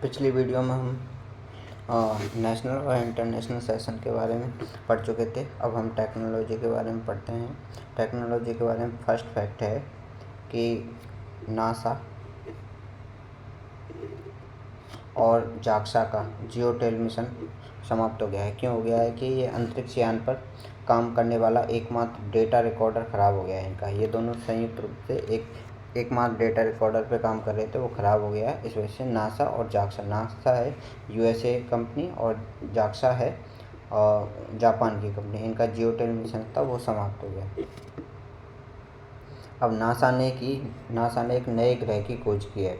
पिछली वीडियो में हम नेशनल और इंटरनेशनल सेशन के बारे में पढ़ चुके थे। अब हम टेक्नोलॉजी के बारे में पढ़ते हैं। टेक्नोलॉजी के बारे में फर्स्ट फैक्ट है कि नासा और जाक्सा का जियोटेल मिशन समाप्त हो गया है। क्यों हो गया है कि ये अंतरिक्ष यान पर काम करने वाला एकमात्र डेटा रिकॉर्डर ख़राब हो गया है इनका। ये दोनों संयुक्त रूप से एकमात्र डेटा रिकॉर्डर पे काम कर रहे थे, वो ख़राब हो गया है। इस वजह से नासा और जाक्सा, नासा है यूएसए कंपनी और जाक्सा है जापान की कंपनी, इनका जियोटेल मिशन था वो समाप्त हो गया। अब नासा ने एक नए ग्रह की खोज की है।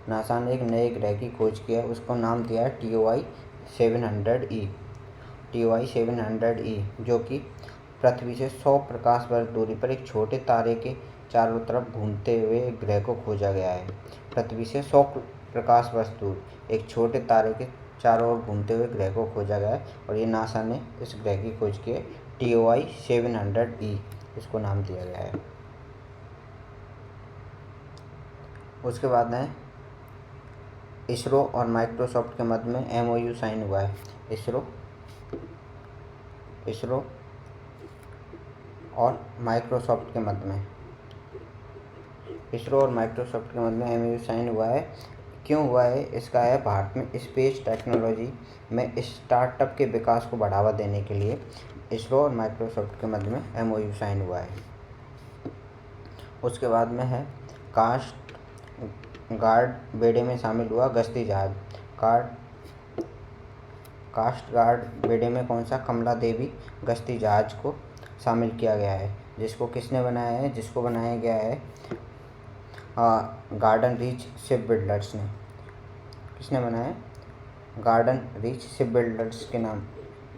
नासा ने एक नए ग्रह की खोज किया है, उसको नाम दिया है TOI 700E। TOI 700E जो कि पृथ्वी से 100 प्रकाश वर्ष दूरी पर एक छोटे तारे के चारों तरफ घूमते हुए एक ग्रह को खोजा गया है। पृथ्वी से 100 प्रकाश वर्ष दूर एक छोटे तारे के चारों ओर घूमते हुए ग्रह को खोजा गया है और ये नासा ने इस ग्रह की खोज की है। TOI 700E इसको नाम दिया गया है। उसके बाद है इसरो और माइक्रोसॉफ्ट के मध्य में MOU साइन हुआ है। इसरो और माइक्रोसॉफ्ट के मध्य में MOU साइन हुआ है। क्यों हुआ है? इसका है भारत में स्पेस टेक्नोलॉजी में स्टार्टअप के विकास को बढ़ावा देने के लिए इसरो और माइक्रोसॉफ्ट के मध्य में MOU साइन हुआ है। उसके बाद में है कास्ट गार्ड बेड़े में शामिल हुआ गश्ती जहाज। कास्ट गार्ड बेड़े में कौन सा? कमला देवी गश्ती जहाज को शामिल किया गया है, जिसको किसने बनाया है? जिसको बनाया गया है गार्डन रीच शिप बिल्डर्स ने। किसने बनाया है? गार्डन रीच शिप बिल्डर्स के नाम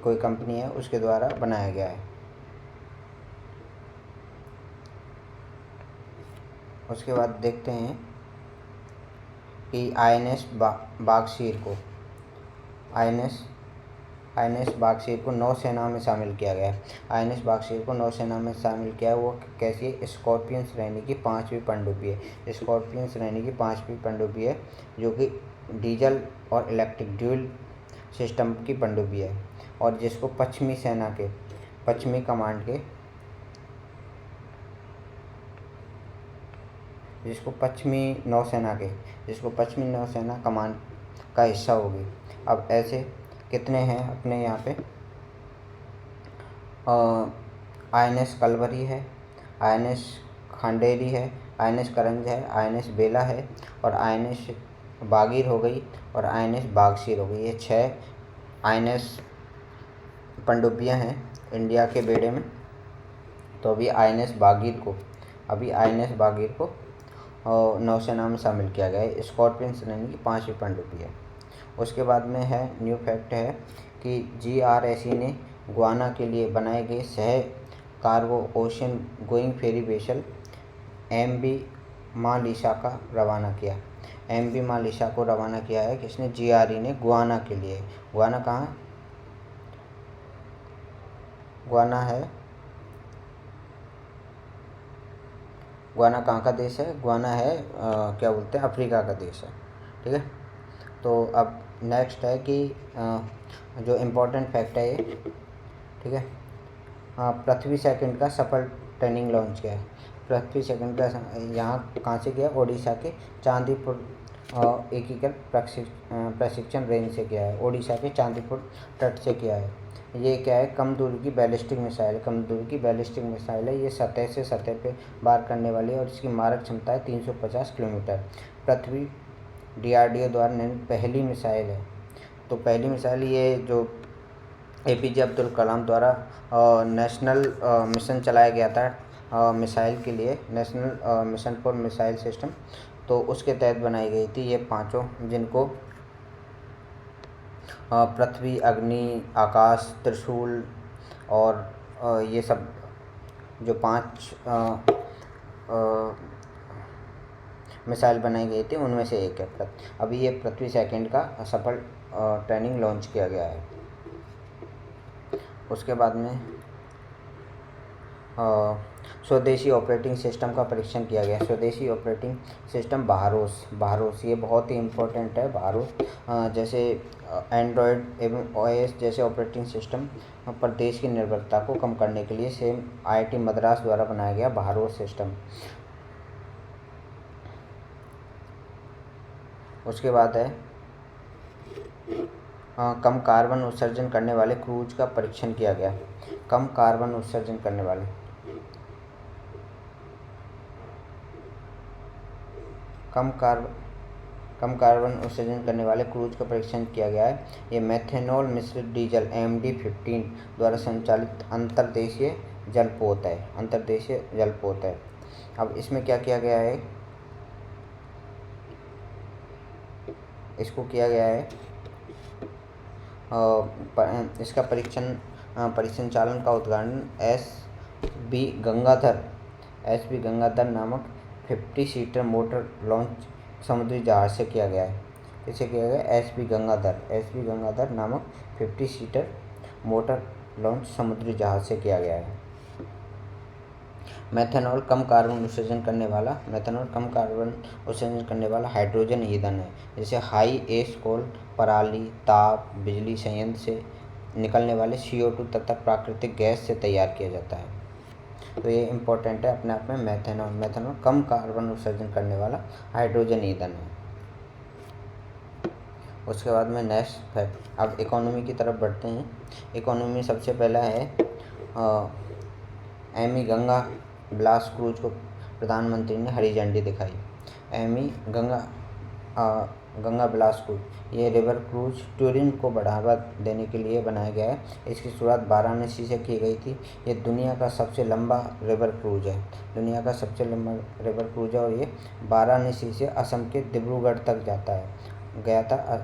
कोई कंपनी है, उसके द्वारा बनाया गया है। उसके बाद देखते हैं कि INS बागशीर को नौसेना में शामिल किया गया है। INS बागशीर को नौसेना में शामिल किया है। वो कैसी है? स्कॉर्पियन श्रेणी की 5वीं पनडुब्बी है। स्कॉर्पियन श्रेणी की 5वीं पनडुब्बी है जो कि डीजल और इलेक्ट्रिक ड्यूल सिस्टम की पनडुब्बी है और जिसको पश्चिमी नौसेना कमान का हिस्सा होगी। अब ऐसे कितने हैं अपने यहाँ पे? INS कलवरी है, INS खंडेरी है, INS करंज है, INS बेला है और INS बागीर हो गई और INS बागशीर हो गई। ये 6 INS पनडुब्बियाँ हैं इंडिया के बेड़े में। तो अभी INS बागीर को नौसेना में शामिल किया गया है। स्कॉर्पियन श्रेणी की 5वीं पनडुब्बी है। उसके बाद में है न्यू फैक्ट है कि GRSE ने गुआना के लिए बनाए गए सह कार्गो ओशियन गोइंग फेरी वेसल MV मालिशा का रवाना किया। MV मालिशा को रवाना किया है किसने? GRE ने गुआना के लिए। गुआना कहाँ? गुआना कहाँ का देश है? गुआना है क्या बोलते हैं, अफ्रीका का देश है। ठीक है। तो अब नेक्स्ट है कि जो इम्पोर्टेंट फैक्ट है ये, ठीक है, पृथ्वी सेकंड का सफल ट्रेनिंग लॉन्च किया है। पृथ्वी सेकंड का यहाँ कहाँ से किया? ओडिशा के चांदीपुर एकीकृत प्रशिक्षण रेंज से किया है। ओडिशा के चांदीपुर तट से किया है। ये क्या है? कम दूरी की बैलिस्टिक मिसाइल है। ये सतह से सतह पे वार करने वाली है और इसकी मारक क्षमता है 350 किलोमीटर। पृथ्वी DRDO द्वारा निर्मित पहली मिसाइल है। तो पहली मिसाइल ये जो APJ अब्दुल कलाम द्वारा नेशनल मिशन चलाया गया था मिसाइल के लिए, national mission for missile system, तो उसके तहत बनाई गई थी ये पांचों, जिनको पृथ्वी, अग्नि, आकाश, त्रिशूल और ये सब जो 5 मिसाइल बनाई गई थी उनमें से एक है। अभी ये पृथ्वी सेकंड का सफल ट्रेनिंग लॉन्च किया गया है। उसके बाद में स्वदेशी ऑपरेटिंग सिस्टम का परीक्षण किया गया। स्वदेशी ऑपरेटिंग सिस्टम बारोस ये बहुत ही इम्पोर्टेंट है। बारोस जैसे एंड्रॉयड एवं ओएस जैसे ऑपरेटिंग सिस्टम पर देश की निर्भरता को कम करने के लिए सेम आईआईटी मद्रास द्वारा बनाया गया बारोस सिस्टम। उसके बाद है कम कार्बन उत्सर्जन करने वाले क्रूज का परीक्षण किया गया। कम कार्बन उत्सर्जन करने वाले कम कार्बन उत्सर्जन करने वाले क्रूज का परीक्षण किया गया है। ये मेथेनॉल मिश्रित डीजल MD-15 द्वारा संचालित अंतर्देशीय जलपोत है। अब इसमें क्या किया गया है, इसको किया गया है इसका परीक्षण चालन का उद्घाटन एस बी गंगाधर नामक 50 सीटर मोटर लॉन्च समुद्री जहाज से किया गया है। इसे किया गया एस बी गंगाधर नामक 50 सीटर मोटर लॉन्च समुद्री जहाज से किया गया है। मेथेनॉल कम कार्बन उत्सर्जन करने वाला हाइड्रोजन ईंधन है। जैसे हाई एस कोल, पराली, ताप बिजली संयंत्र से निकलने वाले CO2 तथा प्राकृतिक गैस से तैयार किया जाता है। तो ये इम्पोर्टेंट है अपने आप में। मेथेनॉल कम कार्बन उत्सर्जन करने वाला हाइड्रोजन ईंधन है। उसके बाद में नेक्स्ट फैक्ट, अब इकोनॉमी की तरफ बढ़ते हैं। इकोनॉमी सबसे पहला है एमी गंगा ब्लास क्रूज को प्रधानमंत्री ने हरी झंडी दिखाई। एमी गंगा ब्लास क्रूज, ये रिवर क्रूज टूरिज्म को बढ़ावा देने के लिए बनाया गया है। इसकी शुरुआत वाराणसी से की गई थी। ये दुनिया का सबसे लंबा रिवर क्रूज है। और ये वाराणसी से असम के डिब्रूगढ़ तक गया था।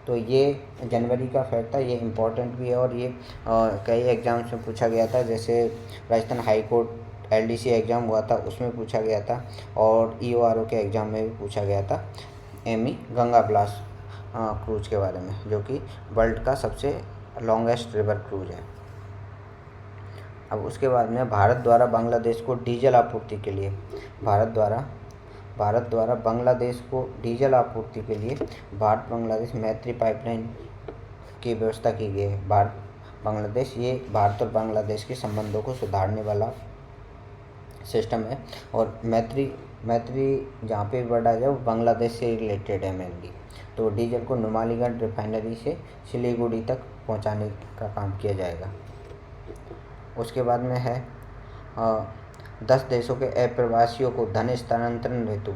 तो ये जनवरी का फैक्ट था, ये इम्पोर्टेंट भी है और ये कई एग्जाम्स में पूछा गया था। जैसे Rajasthan high court LDC exam हुआ था, उसमें पूछा गया था और EORO के एग्ज़ाम में भी पूछा गया था एमी गंगा ब्लास क्रूज के बारे में, जो कि वर्ल्ड का सबसे लॉन्गेस्ट रिवर क्रूज है। अब उसके बाद में भारत द्वारा बांग्लादेश को डीजल आपूर्ति के लिए भारत बांग्लादेश मैत्री पाइपलाइन की व्यवस्था की गई है। भारत और बांग्लादेश के संबंधों को सुधारने वाला सिस्टम है। और मैत्री जहाँ पे भी वर्ड आ जाए वो बांग्लादेश से रिलेटेड है मेनली। तो डीजल को नुमालीगढ़ रिफाइनरी से सिलीगुड़ी तक पहुँचाने का काम किया जाएगा। उसके बाद में है 10 देशों के अप्रवासियों को धन स्थानांतरण हेतु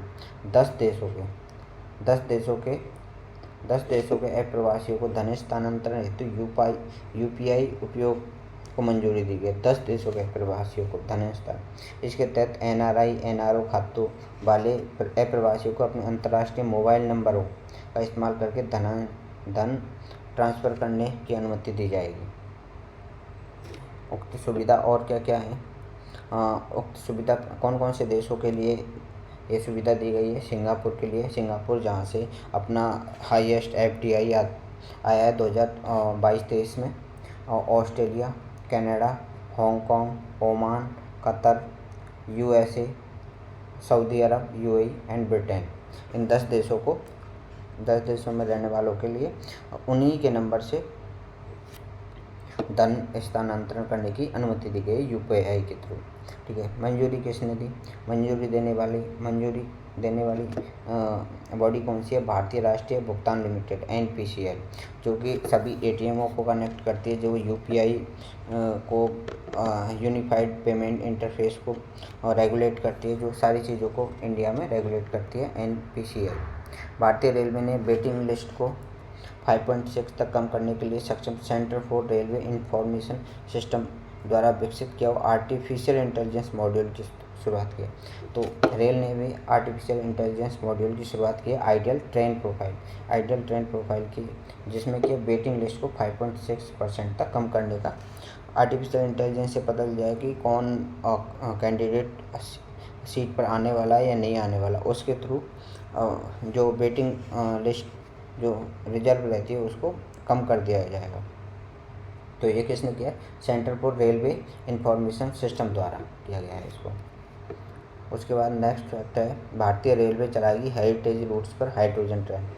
10 देशों के अप्रवासियों को धन स्थानांतरण हेतु UPI उपयोग को मंजूरी दी गई। 10 देशों के अप्रवासियों को धन स्थानांतरण, इसके तहत NRI NRO खातों वाले अप्रवासियों को अपने अंतर्राष्ट्रीय मोबाइल नंबरों का इस्तेमाल करके धन ट्रांसफ़र करने की अनुमति दी जाएगी। उक्त सुविधा और क्या है, उक्त सुविधा कौन कौन से देशों के लिए ये सुविधा दी गई है? सिंगापुर के लिए, सिंगापुर जहाँ से अपना हाईएस्ट FDI आया है 2022-23 में। और Australia, Canada, Hong Kong, Oman, Qatar, USA, सऊदी अरब, UAE एंड ब्रिटेन, इन 10 देशों में रहने वालों के लिए उन्हीं के नंबर से धन स्थानांतरण करने की अनुमति दी गई UPI के थ्रू। ठीक है, मंजूरी किसने दी? मंजूरी देने वाली बॉडी कौन सी है? भारतीय राष्ट्रीय भुगतान लिमिटेड NPCL, जो कि सभी ATMों को कनेक्ट करती है, जो UPI को यूनिफाइड पेमेंट इंटरफेस को रेगुलेट करती है, जो सारी चीज़ों को इंडिया में रेगुलेट करती है NPCL। भारतीय रेलवे ने वेटिंग लिस्ट को 5.6 तक कम करने के लिए सक्षम centre for railway information system द्वारा विकसित किया हुआ आर्टिफिशियल इंटेलिजेंस मॉड्यूल की शुरुआत की। तो रेल ने भी आर्टिफिशियल इंटेलिजेंस मॉड्यूल की शुरुआत की है, आइडियल ट्रेन प्रोफाइल की, जिसमें कि वेटिंग लिस्ट को 5.6% तक कम करने का। आर्टिफिशियल इंटेलिजेंस से पता चल जाए कि कौन कैंडिडेट सीट पर आने वाला है या नहीं आने वाला, उसके थ्रू जो वेटिंग लिस्ट जो रिजर्व रहती है उसको कम कर दिया जाएगा। तो ये किसने किया? Centre for railway information system द्वारा किया गया है इसको। उसके बाद नेक्स्ट फैक्ट है, भारतीय रेलवे चलाएगी हेरिटेज रूट्स पर हाइड्रोजन ट्रेन।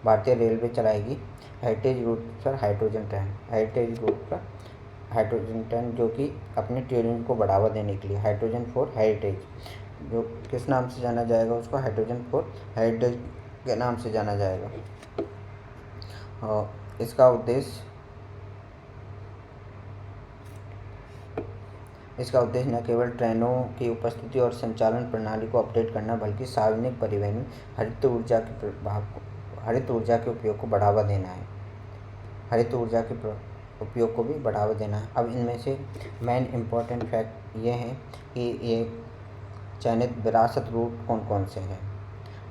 भारतीय रेलवे चलाएगी हेरिटेज रूट पर हाइड्रोजन ट्रेन। हेरिटेज रूट पर हाइड्रोजन ट्रेन जो कि अपने टूरिज्म को बढ़ावा देने के लिए, हाइड्रोजन फॉर हेरिटेज, जो किस नाम से जाना जाएगा उसको? हाइड्रोजन फॉर हेरिटेज के नाम से जाना जाएगा। और इसका उद्देश्य न केवल ट्रेनों की उपस्थिति और संचालन प्रणाली को अपडेट करना, बल्कि सार्वजनिक परिवहन में हरित ऊर्जा के उपयोग को बढ़ावा देना है। हरित ऊर्जा के उपयोग को भी बढ़ावा देना है। अब इनमें से मेन इम्पोर्टेंट फैक्ट ये हैं कि ये चयनित विरासत रूट कौन कौन से हैं।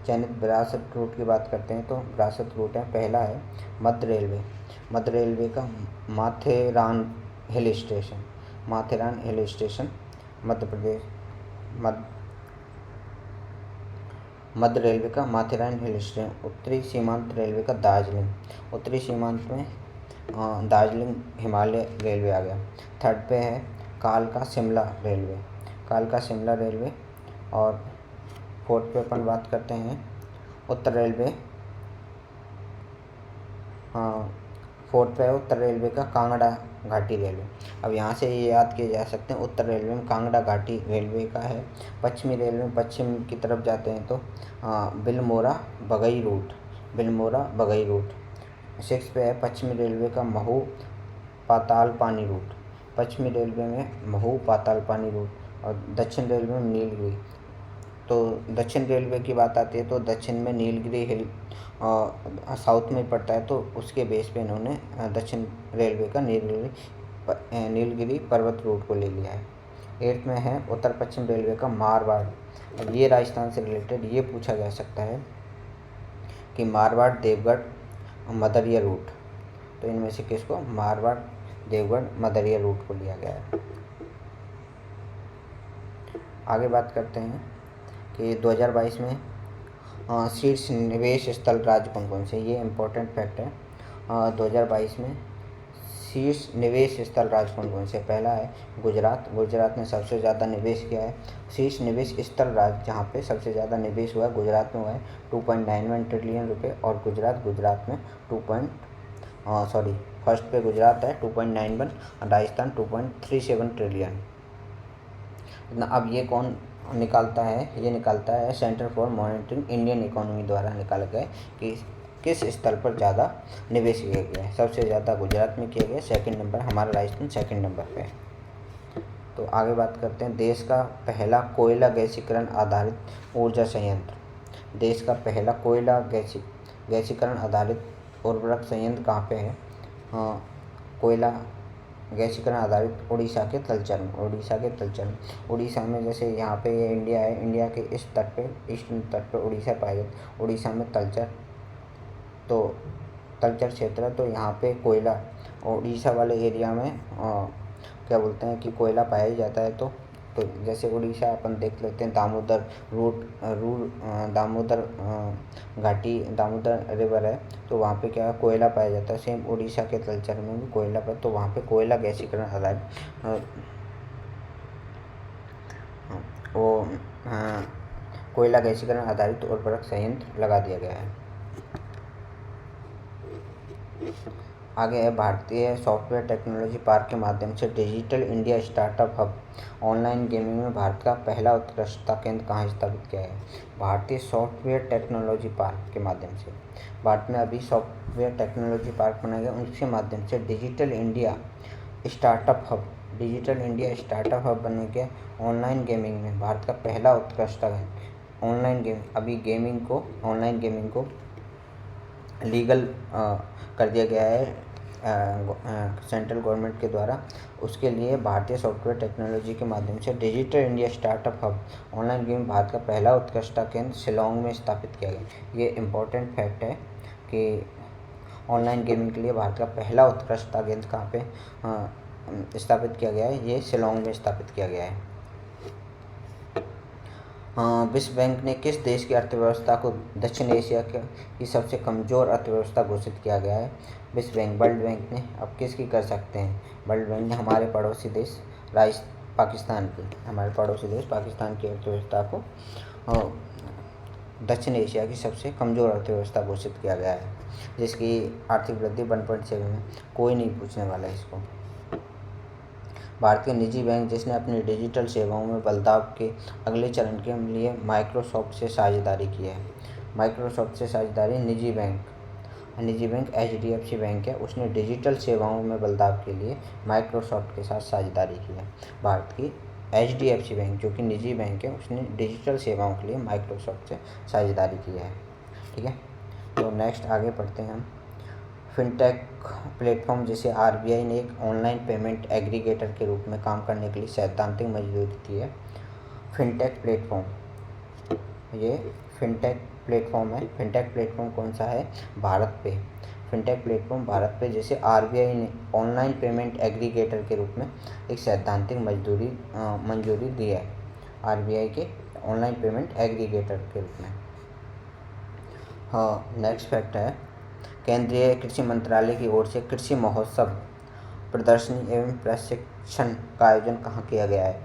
चयनित विरासत रूट की बात करते हैं तो विरासत रूट है, पहला है मध्य रेलवे का माथेरान हिल स्टेशन मध्य प्रदेश। मध्य रेलवे का माथेरान हिल स्टेशन। उत्तरी सीमांत रेलवे का दार्जिलिंग, उत्तरी सीमांत में दार्जिलिंग हिमालय रेलवे आ गया। थर्ड पे है कालका शिमला रेलवे। और फोर्थ पे अपन बात करते हैं उत्तर रेलवे का कांगड़ा घाटी रेलवे। अब यहाँ से ये याद किए जा सकते हैं, उत्तर रेलवे में कांगड़ा घाटी रेलवे का है। पश्चिमी रेलवे में पश्चिम की तरफ जाते हैं तो बिलमोरा बगई रूट। 6 पे है पश्चिमी रेलवे का महू पातालपानी रूट। पश्चिमी रेलवे में महू पातालपानी रूट। और दक्षिण रेलवे में नीलगिरी। तो दक्षिण रेलवे की बात आती है तो दक्षिण में नीलगिरी हिल साउथ में पड़ता है, तो उसके बेस पे इन्होंने दक्षिण रेलवे का नीलगिरी पर्वत रूट को ले लिया है। 8 में है उत्तर पश्चिम रेलवे का मारवाड़। अब ये राजस्थान से रिलेटेड ये पूछा जा सकता है कि मारवाड़ देवगढ़ मदरिया रूट, तो इनमें से किसको? मारवाड़ देवगढ़ मदरिया रूट को लिया गया है। आगे बात करते हैं कि 2022 में शीर्ष निवेश स्थल राज्य कौन कौन से? ये इम्पोर्टेंट फैक्ट है। 2022 में शीर्ष निवेश स्थल राज्य कौन कौन से? पहला है गुजरात ने सबसे ज़्यादा निवेश किया है। शीर्ष निवेश स्थल राज्य जहाँ पे सबसे ज़्यादा निवेश हुआ है गुजरात में हुआ है 2.91 ट्रिलियन रुपये। और गुजरात में फर्स्ट पे गुजरात है 2.91 और राजस्थान 2.37 ट्रिलियन। अब ये कौन निकालता है? ये निकालता है centre for monitoring Indian economy द्वारा निकाला गया कि किस स्तर पर ज़्यादा निवेश किया गया है। सबसे ज़्यादा गुजरात में किया गया, सेकंड नंबर हमारा राजस्थान सेकंड नंबर पे है। तो आगे बात करते हैं देश का पहला कोयला गैसीकरण आधारित ऊर्जा संयंत्र। देश का पहला कोयला गैसीकरण आधारित उर्वरक संयंत्र कहाँ पे है? कोयला गैसीकरण आधारित उड़ीसा के तलचर में। उड़ीसा में जैसे यहाँ पे ये इंडिया है, इंडिया के इस तट पे, ईस्टर्न तट पे उड़ीसा पाया जाता है। उड़ीसा में तलचर क्षेत्र है, तो यहाँ पे कोयला उड़ीसा वाले एरिया में क्या बोलते हैं कि कोयला पाया ही जाता है। तो जैसे उड़ीसा अपन देख लेते हैं दामोदर घाटी, दामोदर रिवर है, तो वहाँ पे क्या है कोयला पाया जाता है। सेम उड़ीसा के तलचर में भी कोयला पाया, तो वहाँ पे कोयला गैसीकरण आधारित कोयला गैसीकरण आधारित उर्वरक संयंत्र लगा दिया गया है। आगे है भारतीय सॉफ्टवेयर टेक्नोलॉजी पार्क के माध्यम से digital India startup hub. Online gaming में भारत का पहला उत्कृष्टता केंद्र कहाँ स्थापित किया है? भारतीय सॉफ्टवेयर टेक्नोलॉजी पार्क के माध्यम से। भारत में अभी सॉफ्टवेयर टेक्नोलॉजी पार्क बनाया गया, उनके माध्यम से डिजिटल इंडिया स्टार्टअप हब बनने के ऑनलाइन गेमिंग में भारत का पहला उत्कृष्टता है। ऑनलाइन गेमिंग को लीगल कर दिया गया है सेंट्रल गवर्नमेंट के द्वारा। उसके लिए भारतीय सॉफ्टवेयर टेक्नोलॉजी के माध्यम से digital India startup hub online gaming Bharat का पहला उत्कृष्टता केंद्र शिलांग में स्थापित किया गया। ये इम्पोर्टेंट फैक्ट है कि ऑनलाइन गेमिंग के लिए भारत का पहला उत्कृष्टता केंद्र कहाँ पे स्थापित किया गया है? ये शिलांग में स्थापित किया गया है। हाँ, विश्व बैंक ने किस देश की अर्थव्यवस्था को दक्षिण एशिया की सबसे कमज़ोर अर्थव्यवस्था घोषित किया गया है? विश्व बैंक, वर्ल्ड बैंक ने अब किसकी कर सकते हैं? वर्ल्ड बैंक ने हमारे पड़ोसी देश पाकिस्तान की, हमारे पड़ोसी देश पाकिस्तान की अर्थव्यवस्था को दक्षिण एशिया की सबसे कमज़ोर अर्थव्यवस्था घोषित किया गया है, जिसकी आर्थिक वृद्धि 1.7 में। कोई नहीं पूछने वाला है इसको। भारतीय निजी बैंक जिसने अपनी डिजिटल सेवाओं में बदलाव के अगले चरण के लिए माइक्रोसॉफ्ट से साझेदारी की है। माइक्रोसॉफ्ट से साझेदारी निजी बैंक HDFC बैंक है, उसने डिजिटल सेवाओं में बदलाव के लिए माइक्रोसॉफ्ट के साथ साझेदारी की है। भारत की HDFC बैंक जो कि निजी बैंक है, उसने डिजिटल सेवाओं के लिए माइक्रोसॉफ्ट से साझेदारी की है। ठीक है, तो नेक्स्ट आगे पढ़ते हैं हम। फिनटेक प्लेटफॉर्म जिसे RBI ने एक ऑनलाइन पेमेंट एग्रीगेटर के रूप में काम करने के लिए सैद्धांतिक मंजूरी दी है। फिनटेक प्लेटफॉर्म, ये फिनटेक प्लेटफॉर्म है। फिनटेक प्लेटफॉर्म कौन सा है? भारत पे। फिनटेक प्लेटफॉर्म भारत पे जिसे RBI ने ऑनलाइन पेमेंट एग्रीगेटर के रूप में एक सैद्धांतिक मंजूरी दी है, RBI के ऑनलाइन पेमेंट एग्रीगेटर के रूप में। हाँ, नेक्स्ट फैक्ट है, केंद्रीय कृषि मंत्रालय की ओर से कृषि महोत्सव, प्रदर्शनी एवं प्रशिक्षण का आयोजन कहाँ किया गया है?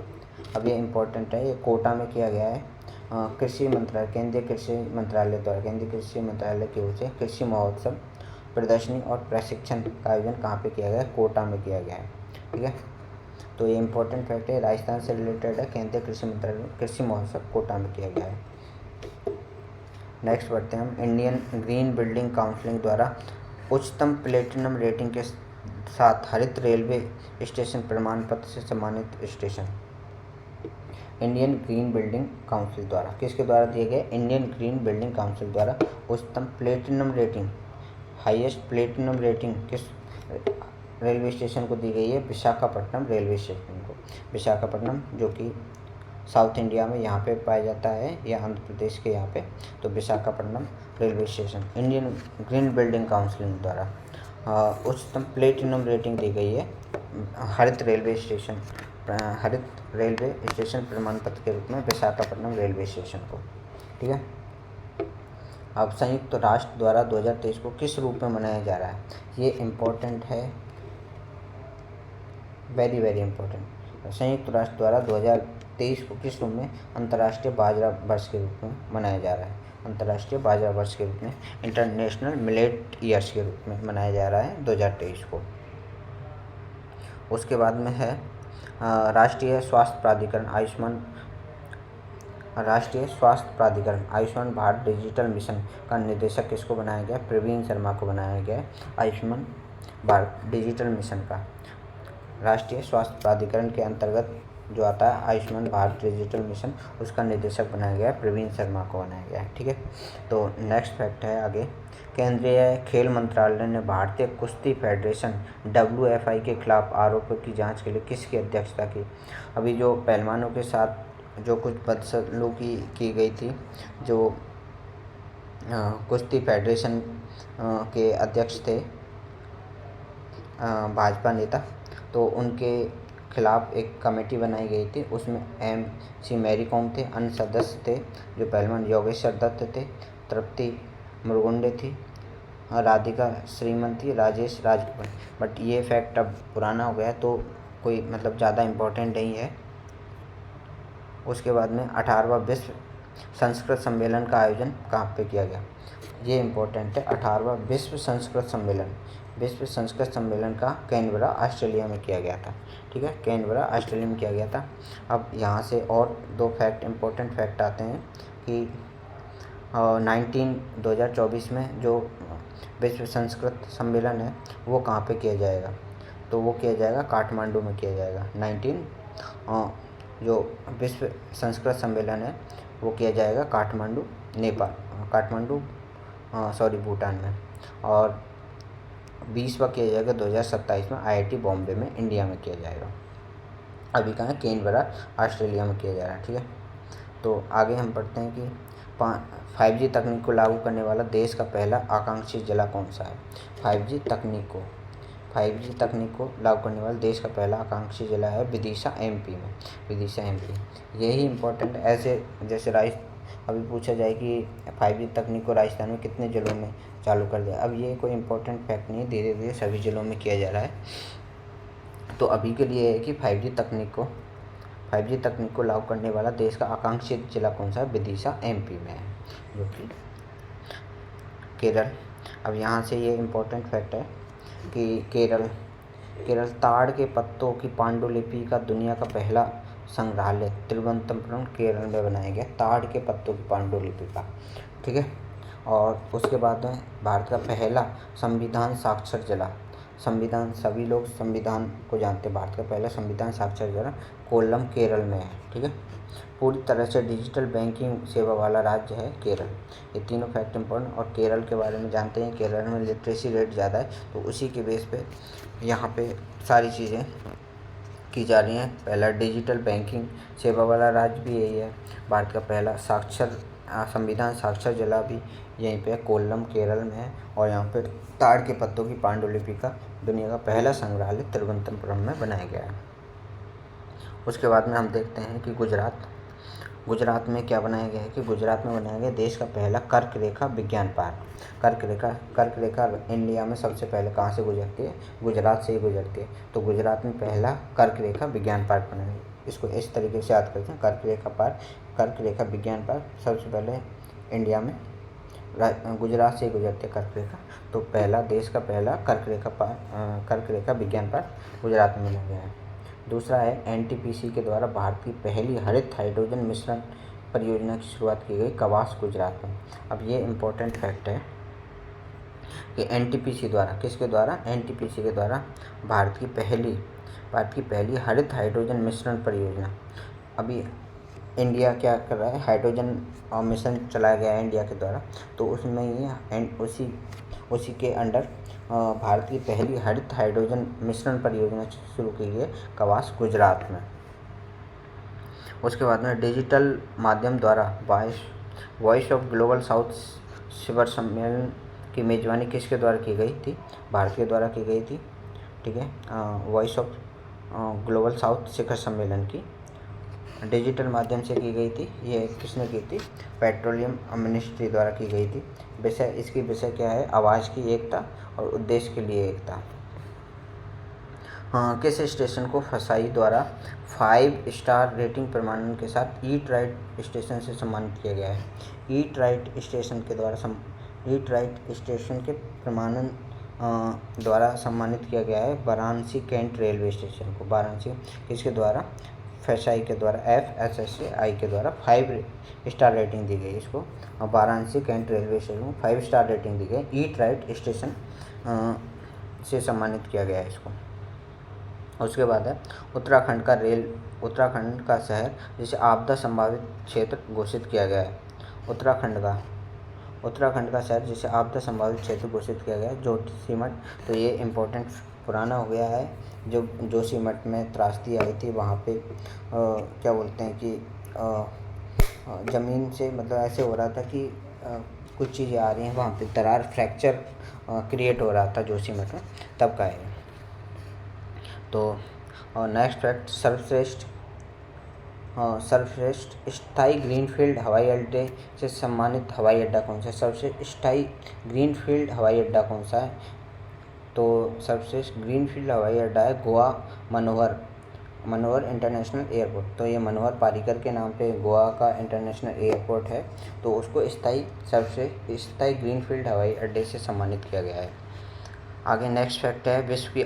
अब ये इम्पोर्टेंट है, ये कोटा में किया गया है। केंद्रीय कृषि मंत्रालय की ओर से कृषि महोत्सव, प्रदर्शनी और प्रशिक्षण का आयोजन कहाँ पे किया गया है? कोटा में किया गया है। ठीक है, तो ये इम्पोर्टेंट फैक्ट है, राजस्थान से रिलेटेड है। केंद्रीय कृषि मंत्रालय कृषि महोत्सव कोटा में किया गया है। नेक्स्ट बढ़ते हैं हम। इंडियन ग्रीन बिल्डिंग काउंसिल द्वारा उच्चतम प्लेटिनम रेटिंग के साथ हरित रेलवे स्टेशन प्रमाण पत्र से सम्मानित station. Indian green building council द्वारा, किसके द्वारा दिए गए? इंडियन ग्रीन बिल्डिंग काउंसिल द्वारा उच्चतम platinum rating, highest platinum rating किस रेलवे स्टेशन को दी गई है? विशाखापट्टनम रेलवे स्टेशन को। विशाखापट्टनम जो कि साउथ इंडिया में यहाँ पे पाया जाता है, या आंध्र प्रदेश के यहाँ पे, तो Visakhapatnam railway station Indian green building council द्वारा उच्चतम प्लेटिनम रेटिंग दी गई है हरित रेलवे स्टेशन प्रमाण पत्र के रूप में विशाखापट्टनम रेलवे स्टेशन को। ठीक है, अब संयुक्त राष्ट्र द्वारा 2023 को किस रूप में मनाया जा रहा है? ये इम्पोर्टेंट है, वेरी वेरी इम्पोर्टेंट। संयुक्त राष्ट्र द्वारा 2023 को किस रूप में? अंतर्राष्ट्रीय बाजरा वर्ष के रूप में मनाया जा रहा है। अंतर्राष्ट्रीय बाजरा वर्ष के रूप में, इंटरनेशनल मिलेट ईयर्स के रूप में मनाया जा रहा है 2023 को। उसके बाद में है राष्ट्रीय स्वास्थ्य प्राधिकरण आयुष्मान भारत डिजिटल मिशन का निदेशक किसको बनाया गया? प्रवीण शर्मा को बनाया गया। आयुष्मान भारत डिजिटल मिशन का राष्ट्रीय स्वास्थ्य प्राधिकरण के अंतर्गत जो आता है आयुष्मान भारत डिजिटल मिशन, उसका निदेशक बनाया गया है, प्रवीण शर्मा को बनाया गया है। ठीक है, तो नेक्स्ट फैक्ट है आगे। केंद्रीय खेल मंत्रालय ने भारतीय कुश्ती फेडरेशन WFI के खिलाफ आरोपों की जांच के लिए किसकी अध्यक्षता की? अभी जो पहलवानों के साथ जो कुछ बदसलूकी की गई थी, जो कुश्ती फेडरेशन के अध्यक्ष थे भाजपा नेता, तो उनके खिलाफ एक कमेटी बनाई गई थी। उसमें MC मैरी कॉम थे, अन्य सदस्य थे जो पहलवान योगेश्वर दत्त थे, तृप्ति मुरगुंडे थी, राधिका श्रीमन थी, राजेश राजकुमार। बट ये फैक्ट अब पुराना हो गया, तो कोई मतलब ज़्यादा इम्पोर्टेंट नहीं है। उसके बाद में 18वां विश्व संस्कृत सम्मेलन का आयोजन कहाँ पे किया गया? ये इम्पोर्टेंट है, 18वां विश्व संस्कृत सम्मेलन का कैनबरा ऑस्ट्रेलिया में किया गया था। ठीक है, कैनबरा ऑस्ट्रेलिया में किया गया था। अब यहाँ से और दो फैक्ट इम्पोर्टेंट फैक्ट आते हैं कि 2024 में जो विश्व संस्कृत सम्मेलन है वो कहाँ पे किया जाएगा? तो वो किया जाएगा काठमांडू में किया जाएगा। जो विश्व संस्कृत सम्मेलन है वो किया जाएगा भूटान में, और 20वां किया जाएगा 2027 में IIT बॉम्बे में, इंडिया में किया जाएगा। अभी कहाँ है? कैनबरा ऑस्ट्रेलिया में किया जा रहा है। ठीक है, तो आगे हम पढ़ते हैं कि 5G तकनीक को लागू करने वाला देश का पहला आकांक्षी जिला कौन सा है? 5G तकनीक को 5G तकनीक को लागू करने वाला देश का पहला आकांक्षी जिला है विदिशा एमपी में। विदिशा एमपी यही इम्पोर्टेंट ऐसे जैसे अभी पूछा जाए कि 5G तकनीक को राजस्थान में कितने जिलों में चालू कर दिया। अब ये कोई इम्पोर्टेंट फैक्ट नहीं है, धीरे धीरे सभी जिलों में किया जा रहा है। तो अभी के लिए है कि 5G तकनीक को लागू करने वाला देश का आकांक्षित जिला कौन सा है? विदिशा एमपी में है, जो कि केरल। अब यहाँ से ये इम्पोर्टेंट फैक्ट है कि केरल ताड़ के पत्तों की पांडुलिपि का दुनिया का पहला संग्रहालय तिरुवनंतपुरम केरल में बनाया गया, ताड़ के पत्तों की पांडुलिपि का, ठीक है। और उसके बाद में भारत का पहला संविधान साक्षर जिला, सभी लोग संविधान को जानते हैं, भारत का पहला संविधान साक्षर जिला कोल्लम केरल में है, ठीक है। पूरी तरह से डिजिटल बैंकिंग सेवा वाला राज्य है केरल। ये तीनों फैक्ट इम्पोर्टेंट। और केरल के बारे में जानते हैं, केरल में लिटरेसी रेट ज़्यादा है, तो उसी के बेस पे यहाँ पे सारी चीज़ें की जा रही हैं। पहला डिजिटल बैंकिंग सेवा वाला राज्य भी यही है। भारत का पहला संविधान साक्षर जिला भी यहीं पे कोल्लम केरल में है। और यहाँ पे ताड़ के पत्तों की पांडुलिपि का दुनिया का पहला संग्रहालय तिरुवनंतपुरम में बनाया गया है। उसके बाद में हम देखते हैं कि गुजरात में क्या बनाया गया है कि गुजरात में बनाया गया देश का पहला कर्क रेखा विज्ञान पार्क। कर्क रेखा इंडिया में सबसे पहले कहाँ से गुजरती है? गुजरात से ही गुजरती है। तो गुजरात में पहला कर्क रेखा विज्ञान पार्क बनाया गया। इसको इस तरीके से याद करते हैं, कर्क रेखा विज्ञान पार्क सबसे पहले इंडिया में गुजरात से ही गुजरती है कर्क रेखा। तो देश का पहला कर्क रेखा विज्ञान पार्क गुजरात में बनाया गया है। दूसरा है एनटीपीसी के द्वारा भारत की पहली हरित हाइड्रोजन मिश्रण परियोजना की शुरुआत की गई कवास गुजरात में। अब ये इम्पोर्टेंट फैक्ट है कि एनटीपीसी द्वारा, किसके द्वारा? एनटीपीसी के द्वारा भारत की पहली हरित हाइड्रोजन मिश्रण परियोजना। अभी इंडिया क्या कर रहा है? हाइड्रोजन मिशन चलाया गया है इंडिया के द्वारा, तो उसमें ये उसी के अंडर भारत की पहली हरित हाइड्रोजन मिश्रण परियोजना शुरू की गई है कवास गुजरात में। उसके बाद में डिजिटल माध्यम द्वारा वॉइस ऑफ ग्लोबल साउथ शिखर सम्मेलन की मेजबानी किसके द्वारा की गई थी? भारत के द्वारा की गई थी, ठीक है। वॉइस ऑफ ग्लोबल साउथ शिखर सम्मेलन की डिजिटल माध्यम से की गई थी। ये किसने की थी? पेट्रोलियम मिनिस्ट्री द्वारा की गई थी। इसकी विषय क्या है? आवाज़ की एकता और उद्देश्य के लिए एकता। किस स्टेशन को फसाई द्वारा 5 स्टार रेटिंग प्रमाणन के साथ ईट राइट स्टेशन से सम्मानित किया गया है? ईट राइट स्टेशन के प्रमाणन द्वारा सम्मानित किया गया है वाराणसी कैंट रेलवे स्टेशन को। वाराणसी किसके द्वारा? FSSAI के द्वारा, FSSAI के द्वारा 5 स्टार रेटिंग दी गई इसको। वाराणसी कैंट रेलवे स्टेशन को 5 स्टार रेटिंग दी गई। ईट राइट स्टेशन से सम्मानित किया गया है इसको। उसके बाद है उत्तराखंड का शहर जिसे आपदा संभावित क्षेत्र घोषित किया गया है। उत्तराखंड का शहर जिसे आपदा संभावित क्षेत्र घोषित किया गया है जोशीमठ। तो ये इम्पोर्टेंट पुराना हो गया है। जो जोशीमठ में त्रासदी आई थी, वहाँ पे क्या बोलते हैं कि ज़मीन से मतलब ऐसे हो रहा था कि कुछ चीज़ें आ रही हैं, वहाँ पे दरार फ्रैक्चर क्रिएट हो रहा था जोशीमठ में, तब का है। तो नेक्स्ट फैक्ट, सर्वश्रेष्ठ स्थायी ग्रीनफील्ड हवाई अड्डे से सम्मानित हवाई अड्डा कौन सा है? सर्वश्रेष्ठ स्थायी ग्रीनफील्ड हवाई अड्डा कौन सा है? तो सर्वश्रेष्ठ ग्रीनफील्ड हवाई अड्डा है गोवा मनोहर इंटरनेशनल एयरपोर्ट। तो ये मनोहर पारिकर के नाम पे गोवा का इंटरनेशनल एयरपोर्ट है, तो उसको सर्वश्रेष्ठ स्थायी ग्रीनफील्ड हवाई अड्डे से सम्मानित किया गया है। आगे नेक्स्ट फैक्ट है विश्व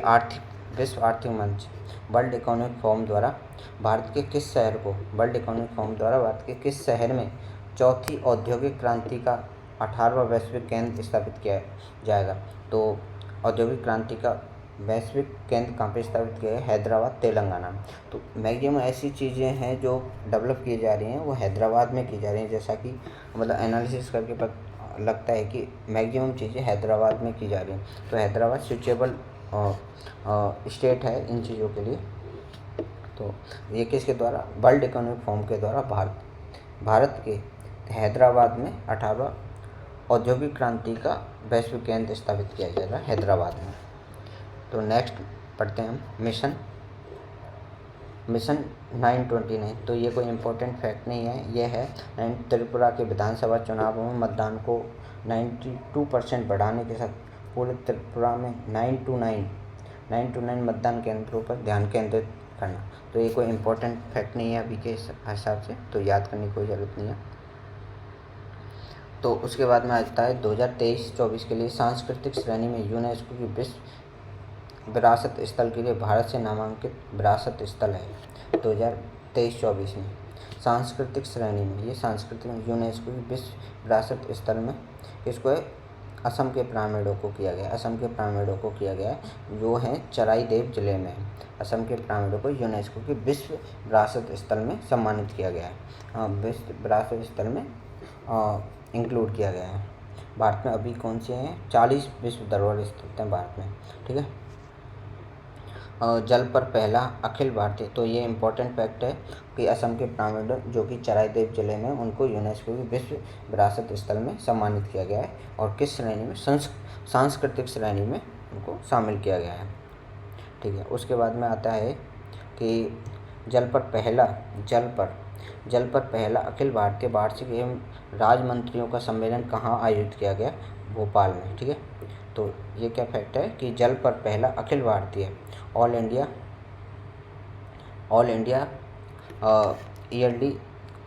आर्थिक मंच वर्ल्ड इकोनॉमिक फोरम द्वारा भारत के किस शहर में चौथी औद्योगिक क्रांति का 18वां वैश्विक केंद्र स्थापित किया जाएगा? तो औद्योगिक क्रांति का वैश्विक केंद्र कहाँ पे स्थापित किया है? हैदराबाद, तेलंगाना में। तो मैक्सिमम ऐसी चीज़ें हैं जो डेवलप की जा रही हैं, वो हैदराबाद में की जा रही हैं। जैसा कि मतलब एनालिसिस करके लगता है कि मैक्सिमम चीज़ें हैदराबाद में की जा रही हैं। तो हैदराबाद स्विचेबल स्टेट है इन चीज़ों के लिए। तो ये किसके द्वारा? वर्ल्ड इकोनॉमिक फोरम के द्वारा भारत के हैदराबाद में 18वां औद्योगिक क्रांति का वैश्विक केंद्र स्थापित किया जा रहा है हैदराबाद में। तो नेक्स्ट पढ़ते हैं हम मिशन 929। तो ये कोई इम्पोर्टेंट फैक्ट नहीं है, ये है त्रिपुरा के विधानसभा चुनावों में मतदान को 92% बढ़ाने के साथ पूरे त्रिपुरा में 929 मतदान केंद्रों पर ध्यान केंद्रित करना। तो ये कोई इम्पोर्टेंट फैक्ट नहीं है अभी के हिसाब से, तो याद करने की कोई ज़रूरत नहीं है। तो उसके बाद में आता है 2023-24 के लिए सांस्कृतिक श्रेणी में यूनेस्को की विश्व विरासत स्थल के लिए भारत से नामांकित विरासत स्थल है 2023-24 में। सांस्कृतिक श्रेणी में, ये सांस्कृतिक यूनेस्को की विश्व विरासत स्थल में इसको असम के पिरामिडों को किया गया, असम के पिरामिडों को किया गया जो है चराईदेव जिले में। असम के पिरामिडों को यूनेस्को की विश्व विरासत स्थल में सम्मानित किया गया है, विश्व विरासत स्थल में इंक्लूड किया गया है। भारत में अभी कौन से हैं? 40 विश्व धरोहर स्थित हैं भारत में, ठीक है। जल पर पहला अखिल भारतीय, तो ये इम्पोर्टेंट फैक्ट है कि असम के पिरामिड जो कि चराईदेव जिले में, उनको यूनेस्को की विश्व विरासत स्थल में सम्मानित किया गया है। और किस श्रेणी में? सांस्कृतिक श्रेणी में उनको शामिल किया गया है, ठीक है। उसके बाद में आता है कि जल पर पहला अखिल भारतीय वार्षिक एवं राज्य मंत्रियों का सम्मेलन कहाँ आयोजित किया गया? भोपाल में, ठीक है। तो ये क्या फैक्ट है कि जल पर पहला Akhil Bharatiya all India yearly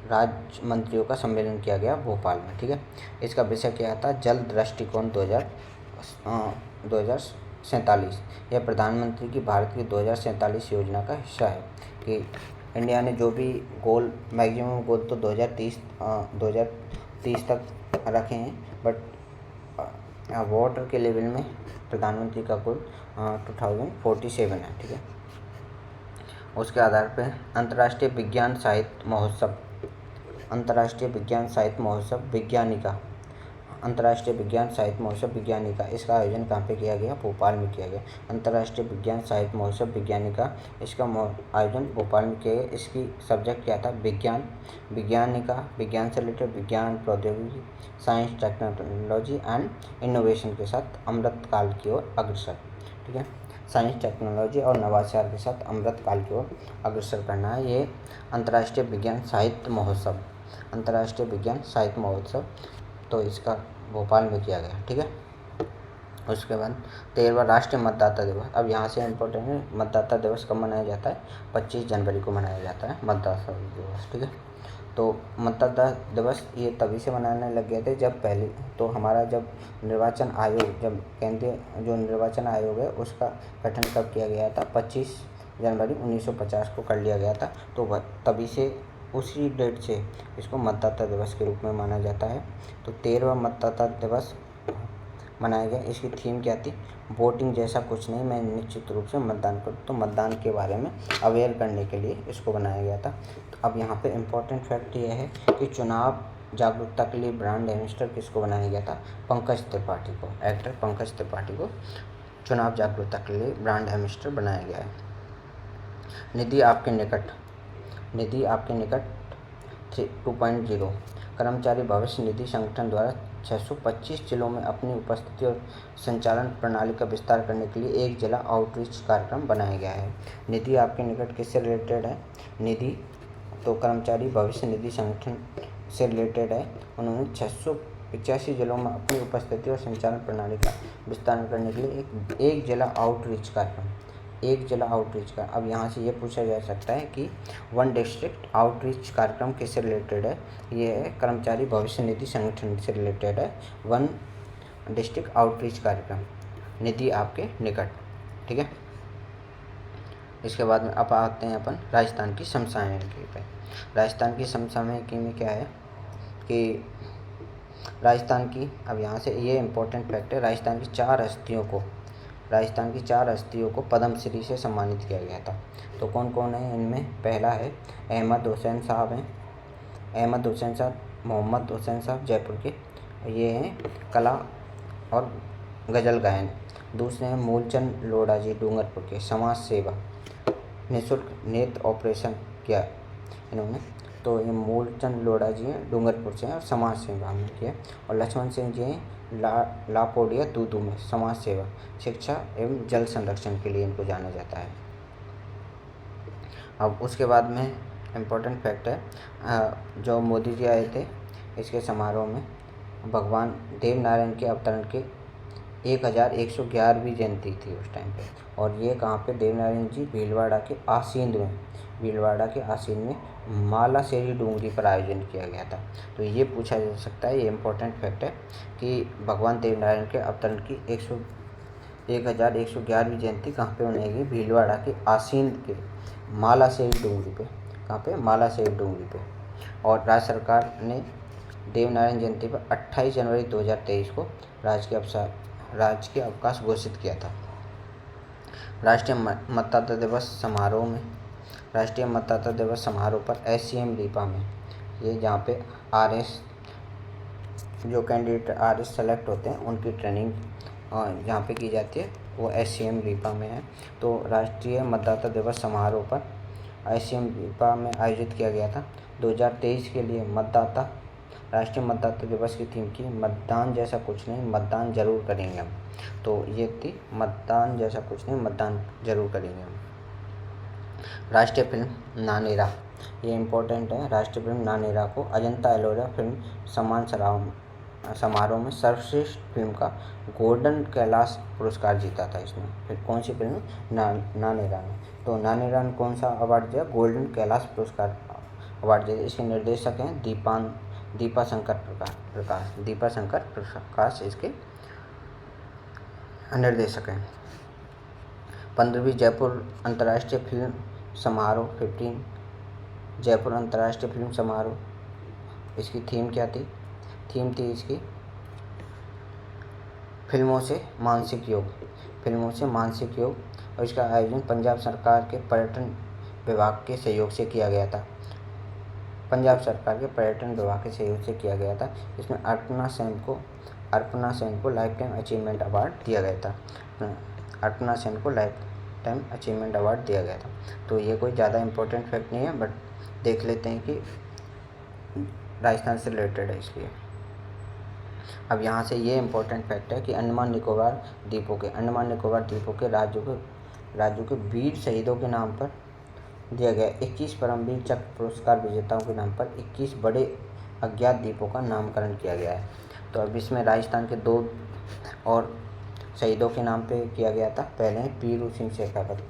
राज्य मंत्रियों का सम्मेलन किया गया भोपाल में, ठीक है। इसका विषय क्या था? जल दृष्टिकोण 2047। यह प्रधानमंत्री की भारत की 2047 योजना का हिस्सा है कि इंडिया ने जो भी गोल, मैक्सिमम गोल तो 2030 तक रखे हैं, बट वाटर के लेवल में प्रधानमंत्री का गोल 2047 है, ठीक है। उसके आधार पर अंतर्राष्ट्रीय विज्ञान साहित्य महोत्सव विज्ञानिका, इसका आयोजन कहाँ पे किया गया? भोपाल में किया गया। अंतर्राष्ट्रीय विज्ञान साहित्य महोत्सव विज्ञानिका, इसका आयोजन भोपाल में किया गया। इसकी सब्जेक्ट क्या था? विज्ञानिका, विज्ञान से रिलेटेड विज्ञान, प्रौद्योगिकी, साइंस, टेक्नोलॉजी एंड इनोवेशन के साथ अमृत काल की ओर अग्रसर, ठीक है। साइंस, टेक्नोलॉजी और नवाचार के साथ अमृत काल की ओर अग्रसर करना है। ये अंतर्राष्ट्रीय विज्ञान साहित्य महोत्सव, तो इसका भोपाल में किया गया, ठीक है। उसके बाद 13वां राष्ट्रीय मतदाता दिवस। अब यहाँ से इम्पोर्टेंट है, मतदाता दिवस कब मनाया जाता है? 25 जनवरी को मनाया जाता है मतदाता दिवस, ठीक है। तो मतदाता दिवस ये तभी से मनाने लग गए थे जब पहले तो हमारा जब केंद्रीय जो निर्वाचन आयोग है उसका गठन कब किया गया था? 25 जनवरी 1950 को कर लिया गया था। तो तभी से उसी डेट से इसको मतदाता दिवस के रूप में माना जाता है। तो 13वां मतदाता दिवस मनाया गया। इसकी थीम क्या थी? वोटिंग जैसा कुछ नहीं, मैं निश्चित रूप से मतदान करूँ। तो मतदान के बारे में अवेयर करने के लिए इसको बनाया गया था। तो अब यहाँ पे इम्पोर्टेंट फैक्ट ये है कि चुनाव जागरूकता के लिए ब्रांड एम्बेसडर किसको बनाया गया था? पंकज त्रिपाठी को, एक्टर पंकज त्रिपाठी को चुनाव जागरूकता के लिए ब्रांड एम्बेसडर बनाया गया है। निधि आपके निकट 2.0 कर्मचारी भविष्य निधि संगठन द्वारा 625 जिलों में अपनी उपस्थिति और संचालन प्रणाली का विस्तार करने के लिए एक जिला आउटरीच कार्यक्रम बनाया गया है। निधि आपके निकट किससे रिलेटेड है? निधि तो कर्मचारी भविष्य निधि संगठन से रिलेटेड है। उन्होंने 685 जिलों में अपनी उपस्थिति और संचालन प्रणाली का विस्तार करने के लिए एक जिला आउटरीच कार्यक्रम, अब यहाँ से ये पूछा जा सकता है कि वन डिस्ट्रिक्ट आउटरीच कार्यक्रम किससे रिलेटेड है? ये है कर्मचारी भविष्य निधि संगठन से रिलेटेड है वन डिस्ट्रिक्ट आउटरीच कार्यक्रम, निधि आपके निकट, ठीक है। इसके बाद में अब आते हैं अपन राजस्थान की समसामयिकी पे। राजस्थान की समसामयिकी में क्या है कि राजस्थान की, अब यहाँ से ये इम्पोर्टेंट फैक्ट है, राजस्थान की चार हस्तियों को पद्मश्री से सम्मानित किया गया था। तो कौन कौन है इनमें? पहला है अहमद हुसैन साहब, मोहम्मद हुसैन साहब जयपुर के, ये हैं कला और गज़ल गायन। दूसरे हैं मूलचंद लोढ़ा जी डूंगरपुर के, समाज सेवा, निःशुल्क नेत्र ऑपरेशन किया इन्होंने। तो ये मूलचंद लोढ़ा जी हैं डूंगरपुर से हैं और समाज सेवा में किया। और लक्ष्मण सिंह जी हैं लापोडिया दूदू में समाज सेवा, शिक्षा एवं जल संरक्षण के लिए इनको जाना जाता है। अब उसके बाद में इम्पोर्टेंट फैक्ट है, जो मोदी जी आए थे इसके समारोह में भगवान देव नारायण के अवतरण के 1111वीं जयंती थी उस टाइम पे। और ये कहाँ पे, देवनारायण जी भीलवाड़ा के आसीन में मालाशेरी डूंगरी पर आयोजन किया गया था। तो ये पूछा जा सकता है, ये इम्पोर्टेंट फैक्ट है कि भगवान देवनारायण के अवतरण की 1111वीं जयंती कहाँ पे मनाई गई, भीलवाड़ा के आसीन के मालाशेरी डूंगरी पे। कहाँ पे, मालाशेरी डूंगरी पे। और राज्य सरकार ने देवनारायण जयंती पर 28 जनवरी 2023 को राजकीय अवकाश घोषित किया था। राष्ट्रीय मतदाता दिवस समारोह पर SCM रीपा में, ये जहाँ पे जो कैंडिडेट RS सेलेक्ट होते हैं उनकी ट्रेनिंग जहाँ पे की जाती है वो SCM रीपा में है। तो राष्ट्रीय मतदाता दिवस समारोह पर SCM रीपा में आयोजित किया गया था। 2023 के लिए राष्ट्रीय मतदाता दिवस की थीम की मतदान जैसा कुछ नहीं, मतदान जरूर करेंगे हम। तो ये थी, मतदान जैसा कुछ नहीं, मतदान जरूर करेंगे हम। राष्ट्रीय फिल्म नानेरा, ये इम्पोर्टेंट है। राष्ट्रीय फिल्म नानेरा को अजंता एलोरा फिल्म सम्मान समारोह में सर्वश्रेष्ठ फिल्म का गोल्डन कैलाश पुरस्कार जीता था इसने। फिर कौन सी फिल्म, नानेरा ने। तो नानेरा ने कौन सा अवार्ड दिया, गोल्डन कैलाश पुरस्कार अवार्ड दिया। इसके निर्देशक हैं दीपा शंकर प्रकाश इसके निर्देशक हैं। 15वीं जयपुर अंतर्राष्ट्रीय फिल्म समारोह 15 जयपुर अंतर्राष्ट्रीय फिल्म समारोह, इसकी थीम क्या थी, थीम थी इसकी फिल्मों से मानसिक योग। और इसका आयोजन पंजाब सरकार के पर्यटन विभाग के सहयोग से किया गया था। इसमें अर्पणा सेन को लाइफ टाइम अचीवमेंट अवार्ड दिया गया था। तो ये कोई ज़्यादा इम्पोर्टेंट फैक्ट नहीं है, बट देख लेते हैं कि राजस्थान से रिलेटेड है इसलिए। अब यहाँ से ये इम्पोर्टेंट फैक्ट है कि अंडमान निकोबार द्वीपों के राज्यों के वीर शहीदों के नाम पर दिया गया 21 परमवीर चक्र पुरस्कार विजेताओं के नाम पर 21 बड़े अज्ञात द्वीपों का नामकरण किया गया है। तो अब इसमें राजस्थान के 2 और शहीदों के नाम पे किया गया था। पहले हैं पीरू सिंह शेखावत,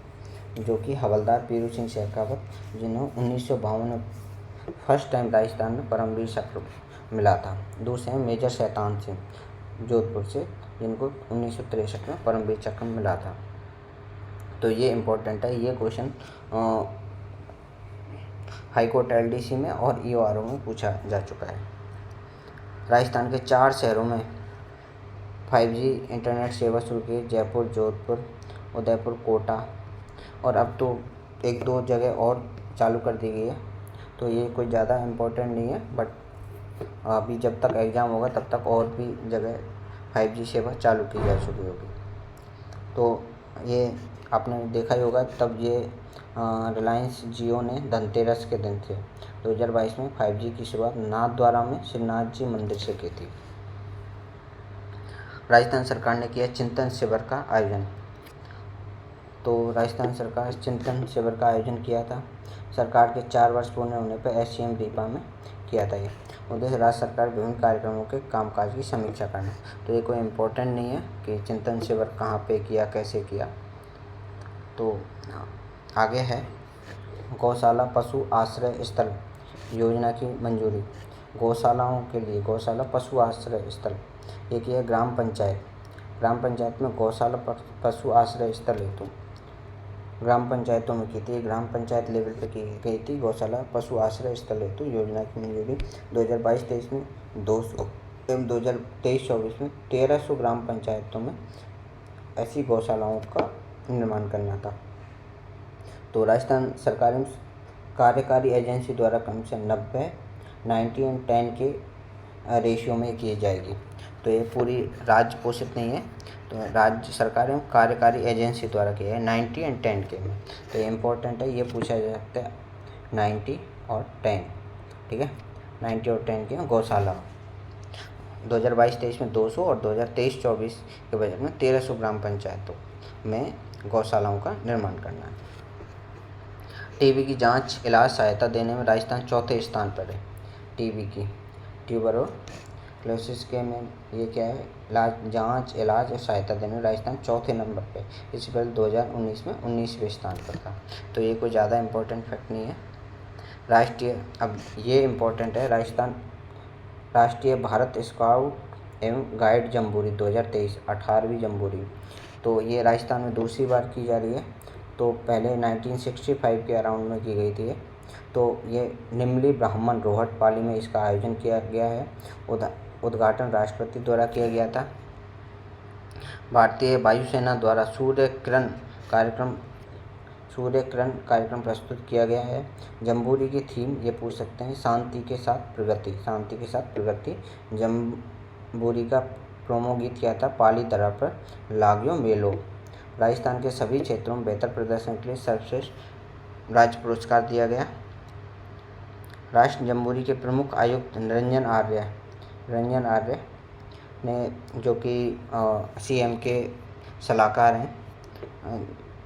जो कि हवलदार पीरू सिंह शेखावत, जिन्होंने 1952 में फर्स्ट टाइम राजस्थान में परमवीर चक्र मिला था। दूसरे हैं मेजर शैतान सिंह जोधपुर से, जिनको 1963 में परमवीर चक्र मिला था। तो ये इम्पोर्टेंट है, ये क्वेश्चन हाईकोर्ट LDC में और EORO में पूछा जा चुका है। राजस्थान के 4 शहरों में 5G इंटरनेट सेवा शुरू की, जयपुर, जोधपुर, उदयपुर, कोटा, और अब तो 1-2 जगह और चालू कर दी गई है। तो ये कोई ज़्यादा इम्पोर्टेंट नहीं है, बट अभी जब तक एग्ज़ाम होगा तब तक और भी जगह 5G सेवा चालू की जा चुकी होगी। तो ये आपने देखा ही होगा, तब ये रिलायंस जियो ने धनतेरस के दिन थे 2022 में 5G की शुरुआत नाथद्वारा में श्रीनाथ जी मंदिर से की थी। राजस्थान सरकार ने किया चिंतन शिविर का आयोजन। तो राजस्थान सरकार चिंतन शिविर का आयोजन किया था। सरकार के 4 वर्ष पूर्ण होने पर SCM रीपा में किया था। ये उद्देश्य राज्य सरकार विभिन्न कार्यक्रमों के कामकाज की समीक्षा करना। तो ये कोई इम्पोर्टेंट नहीं है कि चिंतन शिविर कहाँ पे किया, कैसे किया। तो आगे है गौशाला पशु आश्रय स्थल योजना की मंजूरी। गौशालाओं के लिए गौशाला पशु आश्रय स्थल एक है ग्राम पंचायत में गौशाला पशु आश्रय स्थल हेतु ग्राम पंचायतों में की थी। ग्राम पंचायत लेवल पे की गई थी गौशाला पशु आश्रय स्थल हेतु योजना की मंजूरी 2022-23 में 200 एवं 2023-24 में 1300 ग्राम पंचायतों में ऐसी गौशालाओं का निर्माण करना था। तो राजस्थान सरकारी कार्यकारी एजेंसी द्वारा कम से 90:10 के रेशियो में की जाएगी। तो ये पूरी राज्य पोषित नहीं है, तो राज्य सरकार एवं कार्यकारी एजेंसी द्वारा किया है 90:10 के में। तो ये इम्पोर्टेंट है, ये पूछा जा सकता है 90 और 10। ठीक है, 90 और 10 की गौशाला। 2022-23 में 200 और 2023-24 के बजट में 1300 ग्राम पंचायतों में गौशालाओं का निर्माण करना है। टीबी की जांच, इलाज, सहायता देने में राजस्थान चौथे स्थान पर है। टीबी की ट्यूबरक्लोसिस के में ये क्या है, जांच, इलाज और सहायता देने में राजस्थान चौथे नंबर पे, इससे पहले 2019 में 19वें स्थान पर था। तो ये कोई ज़्यादा इम्पोर्टेंट फैक्ट नहीं है। अब ये इम्पोर्टेंट है, राष्ट्रीय भारत स्काउट एवं गाइड जम्बूरी 2023 18वीं जम्बूरी, तो ये राजस्थान में दूसरी बार की जा रही है। तो पहले 1965 के अराउंड में की गई थी। तो ये निमली ब्राह्मण रोहट पाली में इसका आयोजन किया गया है। उद्घाटन राष्ट्रपति द्वारा किया गया था। भारतीय वायुसेना द्वारा सूर्य किरण कार्यक्रम प्रस्तुत किया गया है। जम्बूरी की थीम ये पूछ सकते हैं, शांति के साथ प्रगति। जम्बूरी का प्रोमो गीत क्या था, पाली दर्रा पर लाग्यो मेलो। राजस्थान के सभी क्षेत्रों में बेहतर प्रदर्शन के लिए सर्वश्रेष्ठ राज्य पुरस्कार दिया गया। राष्ट्र जम्बूरी के प्रमुख आयुक्त रंजन आर्य ने, जो कि सीएम के सलाहकार हैं,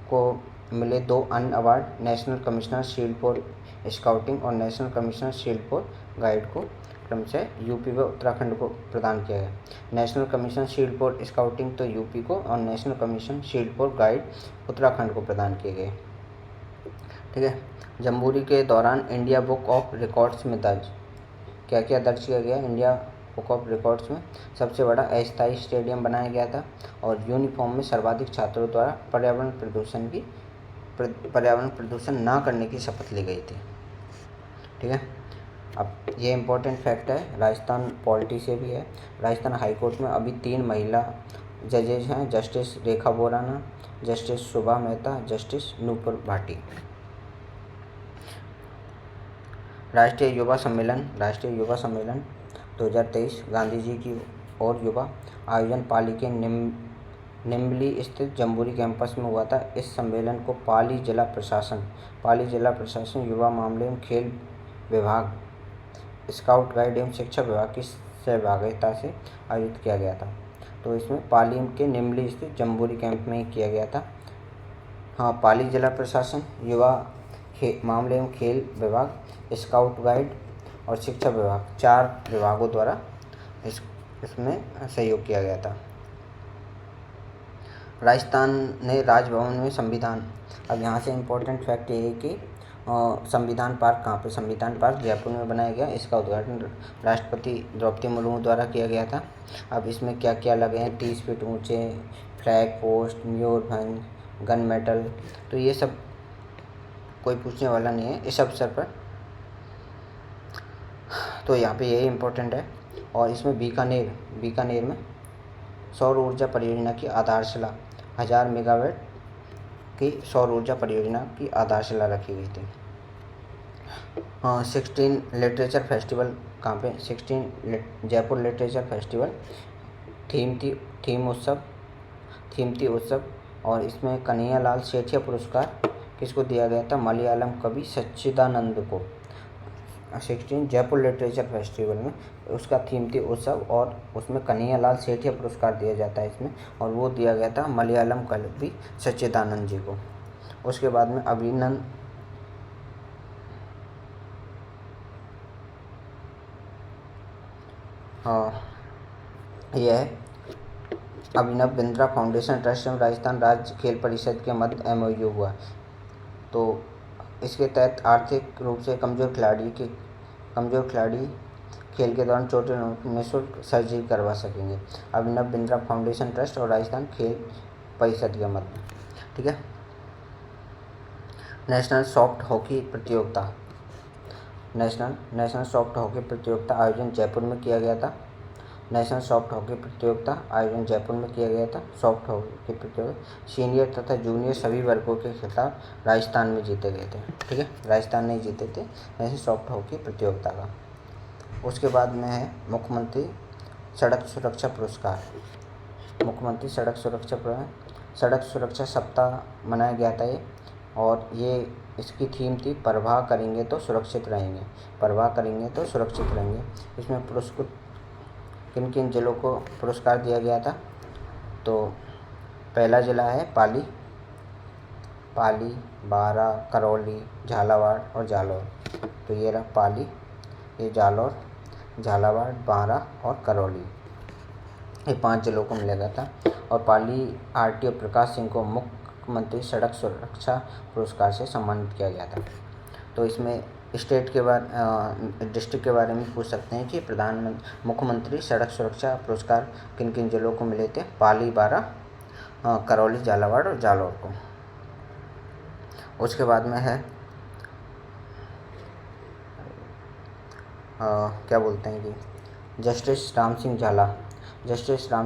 को मिले 2 अन्य award, national commissioner shield for scouting और national commissioner shield for guide को क्रमशः यूपी व उत्तराखंड को प्रदान किया गया। National commission shield for scouting तो यूपी को और national commission shield for guide Uttarakhand को प्रदान किए गए। ठीक है, जम्बूरी के दौरान इंडिया बुक ऑफ रिकॉर्ड्स में क्या क्या दर्ज किया गया। इंडिया बुक ऑफ रिकॉर्ड्स में सबसे बड़ा अस्थायी स्टेडियम बनाया गया था और यूनिफॉर्म में सर्वाधिक छात्रों द्वारा पर्यावरण प्रदूषण ना करने की शपथ ली गई थी। ठीक है, अब ये इम्पोर्टेंट फैक्ट है, राजस्थान पॉलिटी से भी है। राजस्थान हाईकोर्ट में अभी 3 महिला जजेज हैं, जस्टिस रेखा बोराना, जस्टिस शोभा मेहता, जस्टिस नूपुर भाटी। राष्ट्रीय युवा सम्मेलन 2023 गांधी जी की और युवा आयोजन पाली के निम्बली स्थित जम्बूरी कैंपस में हुआ था। इस सम्मेलन को पाली जिला प्रशासन, युवा मामले एवं खेल विभाग, स्काउट गाइड एवं शिक्षा विभाग की सहभागिता से आयोजित किया गया था। तो इसमें पाली के निम्बली स्थित जम्बूरी कैंप में ही किया गया था। हाँ, पाली जिला प्रशासन, युवा मामले एवं खेल विभाग, स्काउट गाइड और शिक्षा विभाग, 4 विभागों द्वारा इसमें सहयोग किया गया था। राजस्थान ने राजभवन में संविधान, अब यहाँ से इम्पोर्टेंट फैक्ट ये है कि संविधान पार्क कहाँ पे, संविधान पार्क जयपुर में बनाया गया। इसका उद्घाटन राष्ट्रपति द्रौपदी मुर्मू द्वारा किया गया था। अब इसमें क्या क्या लगे हैं, 30 फीट ऊंचे flag post, Mayurbhanj, gun metal, तो ये सब कोई पूछने वाला नहीं है इस अवसर पर। तो यहाँ पे यही इम्पोर्टेंट है। और इसमें बीकानेर में सौर ऊर्जा परियोजना की आधारशिला, 1000 मेगावाट की सौर ऊर्जा परियोजना की आधारशिला रखी गई थी। 16 लिटरेचर फेस्टिवल कहाँ पे, 16 जयपुर लिटरेचर फेस्टिवल थीम थी उत्सव और इसमें कन्हैयालाल सेठिया पुरस्कार किसको दिया गया था, मलयालम कवि सच्चिदानंद को। 16 जयपुर लिटरेचर फेस्टिवल में उसका थीम थी उत्सव और उसमें कन्हैयालाल सेठिया पुरस्कार दिया जाता है इसमें, और वो दिया गया था मलयालम कवि सच्चिदानंद जी को। उसके बाद में अभिनव बिंद्रा फाउंडेशन ट्रस्ट एवं राजस्थान राज्य खेल परिषद के मध्य MOU हुआ। तो इसके तहत आर्थिक रूप से कमज़ोर खिलाड़ी खेल के दौरान चोटें निःशुल्क सर्जरी करवा सकेंगे। अभिनव बिंद्रा फाउंडेशन ट्रस्ट और राजस्थान खेल परिषद के मध्य। ठीक है, नेशनल सॉफ्ट हॉकी प्रतियोगिता आयोजन जयपुर में किया गया था। सॉफ्ट हॉकी प्रतियोगिता सीनियर तथा जूनियर सभी वर्गों के खिताब राजस्थान में जीते गए थे। ठीक है, राजस्थान ने जीते थे नेशनल सॉफ्ट हॉकी प्रतियोगिता का। उसके बाद में है मुख्यमंत्री सड़क सुरक्षा पुरस्कार। मुख्यमंत्री सड़क सुरक्षा सप्ताह मनाया गया था। ये और ये इसकी थीम थी परवाह करेंगे तो सुरक्षित रहेंगे, परवाह करेंगे तो सुरक्षित रहेंगे। इसमें पुरस्कृत किन किन जिलों को पुरस्कार दिया गया था? तो पहला जिला है पाली, बारां, करौली, झालावाड़ और जालौर। तो ये रहा पाली, ये जालौर, झालावाड़, बारां और करौली, ये 5 जिलों को मिला गया था। और पाली आरटीओ प्रकाश सिंह को मुख्यमंत्री सड़क सुरक्षा पुरस्कार से सम्मानित किया गया था। तो इसमें स्टेट के बारे डिस्ट्रिक्ट के बारे में पूछ सकते हैं कि मुख्यमंत्री सड़क सुरक्षा पुरस्कार किन किन जिलों को मिले थे? पाली, बारां, करौली, झालावाड़ और जालौर को। उसके बाद में है क्या बोलते हैं कि जस्टिस राम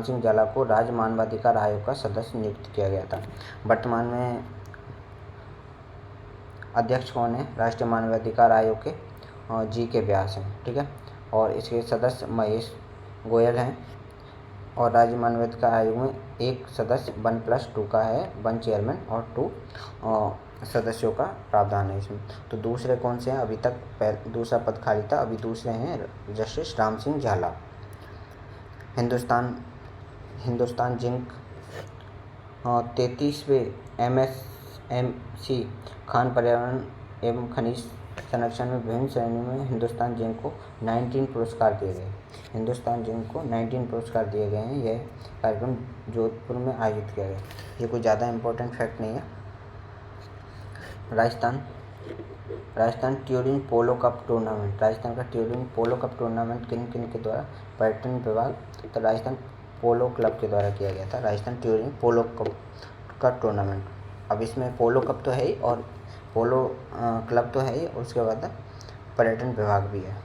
सिंह झाला को राज्य मानवाधिकार आयोग का सदस्य नियुक्त किया गया था। वर्तमान में अध्यक्ष कौन है? राष्ट्रीय मानवाधिकार आयोग के जी.के. व्यास हैं, ठीक है। और इसके सदस्य महेश गोयल हैं। और राज्य मानवाधिकार आयोग में एक सदस्य 1+2 का है, 1 चेयरमैन और 2 सदस्यों का प्रावधान है इसमें। तो दूसरे कौन से हैं? अभी तक दूसरा पद खाली था, अभी दूसरे हैं जस्टिस राम सिंह झाला। हिंदुस्तान जिंक 33वें MSMC खान पर्यावरण एवं खनिज संरक्षण में विभिन्न श्रेणियों में हिंदुस्तान जिंक को 19 पुरस्कार दिए गए। हिंदुस्तान जिंक को 19 पुरस्कार दिए गए हैं। यह कार्यक्रम जोधपुर में आयोजित किया गया। ये कोई ज़्यादा इम्पोर्टेंट फैक्ट नहीं है। राजस्थान ट्यूरिंग पोलो कप टूर्नामेंट, राजस्थान का ट्यूरिंग पोलो कप टूर्नामेंट किन किन के द्वारा? पर्यटन विभाग, तो राजस्थान पोलो क्लब के द्वारा किया गया था, राजस्थान ट्यूरिंग पोलो कप का टूर्नामेंट। अब इसमें पोलो कप तो है ही और पोलो क्लब तो है ही, और उसके बाद पर्यटन विभाग भी है।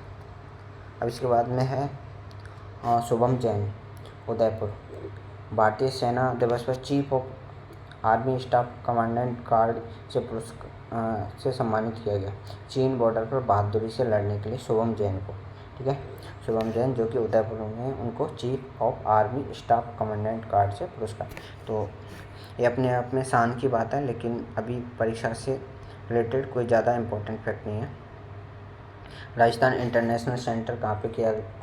अब इसके बाद में है शुभम जैन, उदयपुर। भारतीय सेना दिवस पर chief of army staff commandant card से सम्मानित किया गया चीन बॉर्डर पर बहादुरी से लड़ने के लिए शुभम जैन को, ठीक है। शुभम जैन जो कि उदयपुर में हैं, उनको chief of army staff commandant card से पुरस्कार। तो ये अपने आप में शान की बात है, लेकिन अभी परीक्षा से रिलेटेड कोई ज़्यादा इम्पोर्टेंट फैक्ट नहीं है। राजस्थान इंटरनेशनल सेंटर कहाँ पे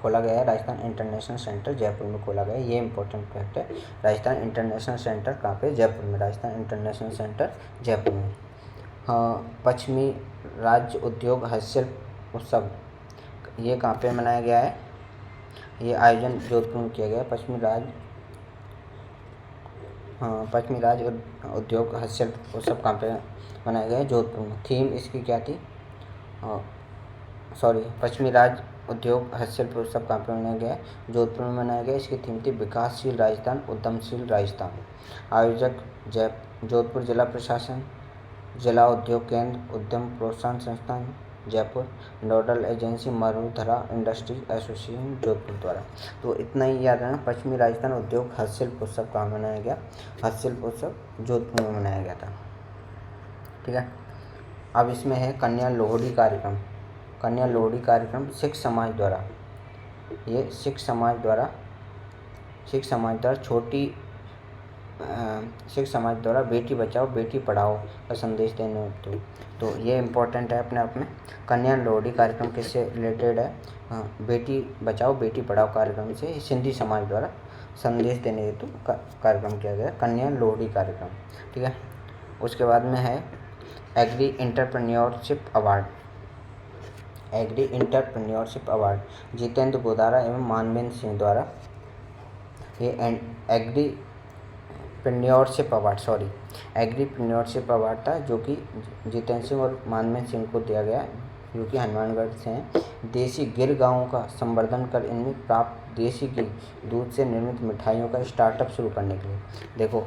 खोला गया है? राजस्थान इंटरनेशनल सेंटर जयपुर में खोला गया है। ये इंपॉर्टेंट फैक्ट है। राजस्थान इंटरनेशनल सेंटर कहाँ पे? जयपुर में। राजस्थान इंटरनेशनल सेंटर जयपुर में। पश्चिमी राज्य उद्योग हस्तशिल्प उत्सव, ये कहाँ पे मनाया गया है? ये आयोजन जोधपुर में किया गया है। पश्चिमी राज्य उद्योग हस्तशिल्प उत्सव कहाँ पे मनाया गया है? जोधपुर में। थीम इसकी क्या थी? पश्चिमी राज्य उद्योग हस्तशिल्प उत्सव कहाँ पे मनाया गया है? जोधपुर में मनाया गया। इसकी थीम थी विकासशील राजस्थान, उद्यमशील राजस्थान। आयोजक जोधपुर जिला प्रशासन, जिला उद्योग केंद्र, उद्यम प्रोत्साहन संस्थान Jaipur, nodal agency Marudhara industries association Jodhpur द्वारा। तो इतना ही याद रखना। पश्चिमी राजस्थान उद्योग हस्तशिल्प उत्सव कहाँ मनाया गया? हस्तशिल्प उत्सव जोधपुर में मनाया गया था, ठीक है। अब इसमें है कन्या लोहड़ी कार्यक्रम। कन्या लोहड़ी कार्यक्रम सिख समाज द्वारा, ये सिख समाज द्वारा बेटी बचाओ बेटी पढ़ाओ का संदेश देने हेतु। तो ये इम्पोर्टेंट है अपने आप में। कन्या लोहड़ी कार्यक्रम किससे रिलेटेड है? बेटी बचाओ बेटी पढ़ाओ कार्यक्रम से सिंधी समाज द्वारा संदेश देने हेतु कार्यक्रम किया गया, कन्या लोहड़ी कार्यक्रम, ठीक है। उसके बाद में है agri entrepreneurship award Jitendra Godara एवं मानवेंद्र सिंह द्वारा। ये एग्रीप्रेन्योरशिप अवार्ड था, जो कि जितेंद्र सिंह और मानवेंद्र सिंह को दिया गया, जो कि हनुमानगढ़ से हैं। देसी गिर गायों का संवर्धन कर इनमें प्राप्त देसी घी दूध से निर्मित मिठाइयों का स्टार्टअप शुरू करने के लिए। देखो,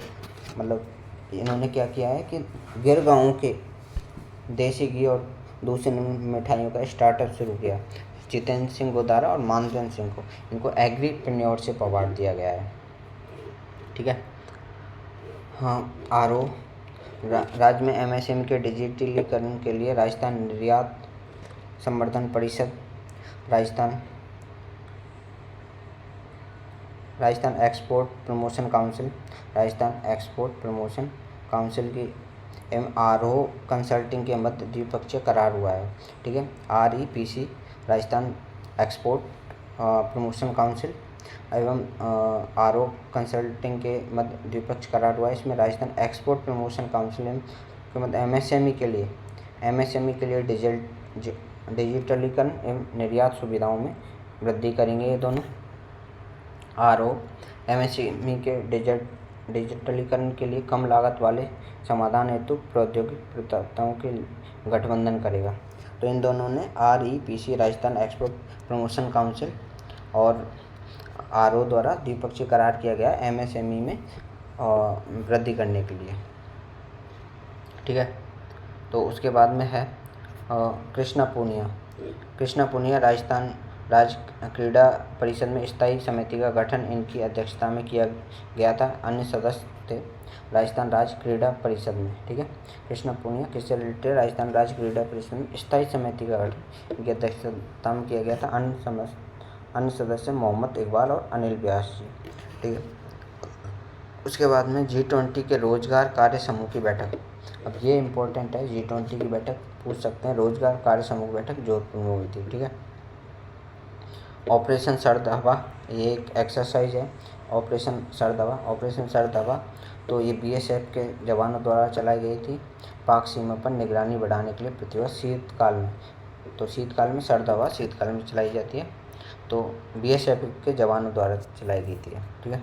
मतलब इन्होंने क्या किया है कि गिर गायों के देसी घी और दूध से निर्मित मिठाइयों का स्टार्टअप शुरू किया। जितेंद्र सिंह गोदारा और मानवेंद्र सिंह को, इनको एग्रीप्रेन्योरशिप अवार्ड दिया गया है, ठीक है। राज्य में MSME के डिजिटलीकरण के लिए राजस्थान निर्यात संवर्धन परिषद, राजस्थान एक्सपोर्ट प्रमोशन काउंसिल की एवं आरओ कंसल्टिंग के मध्य द्विपक्षीय करार हुआ है। ठीक है, REPC Rajasthan export promotion council एवं आरओ कंसल्टिंग के मध्य द्विपक्षीय करार हुआ है। इसमें राजस्थान एक्सपोर्ट प्रमोशन काउंसिल के मध्य MSME के लिए डिजिटलीकरण एवं निर्यात सुविधाओं में वृद्धि करेंगे ये दोनों। RO MSME के डिजिटलीकरण के लिए कम लागत वाले समाधान हेतु प्रौद्योगिक प्रदाताओं के गठबंधन करेगा। तो इन दोनों ने REPC Rajasthan export promotion council और RO द्वारा द्विपक्षीय करार किया गया MSME में वृद्धि करने के लिए। ठीक है, तो उसके बाद में है कृष्णा पूनिया राजस्थान राज्य क्रीड़ा परिषद में स्थायी समिति का गठन इनकी अध्यक्षता में किया गया था। अन्य सदस्य थे राजस्थान राज्य क्रीड़ा परिषद में। ठीक है, कृष्णा पूनिया किससे रिलेटेड? राजस्थान राज्य क्रीड़ा परिषद में स्थायी समिति का गठन इनकी अध्यक्षता में किया गया था। अन्य सदस्य मोहम्मद इकबाल और अनिल व्यास जी। ठीक है, उसके बाद में G20 के रोजगार कार्य समूह की बैठक। अब ये इम्पोर्टेंट है, G20 की बैठक पूछ सकते हैं। रोजगार कार्य समूह की बैठक जोधपुर में हुई थी। ठीक है, ऑपरेशन सर्द हवा, ये एक एक्सरसाइज है। ऑपरेशन सर्द हवा तो ये BSF के जवानों द्वारा चलाई गई थी पाक सीमा पर निगरानी बढ़ाने के लिए प्रतिवर्ष शीतकाल में। तो शीतकाल में सर्द हवा शीतकाल में चलाई जाती है, तो BSF के जवानों द्वारा चलाई गई थी। ठीक है,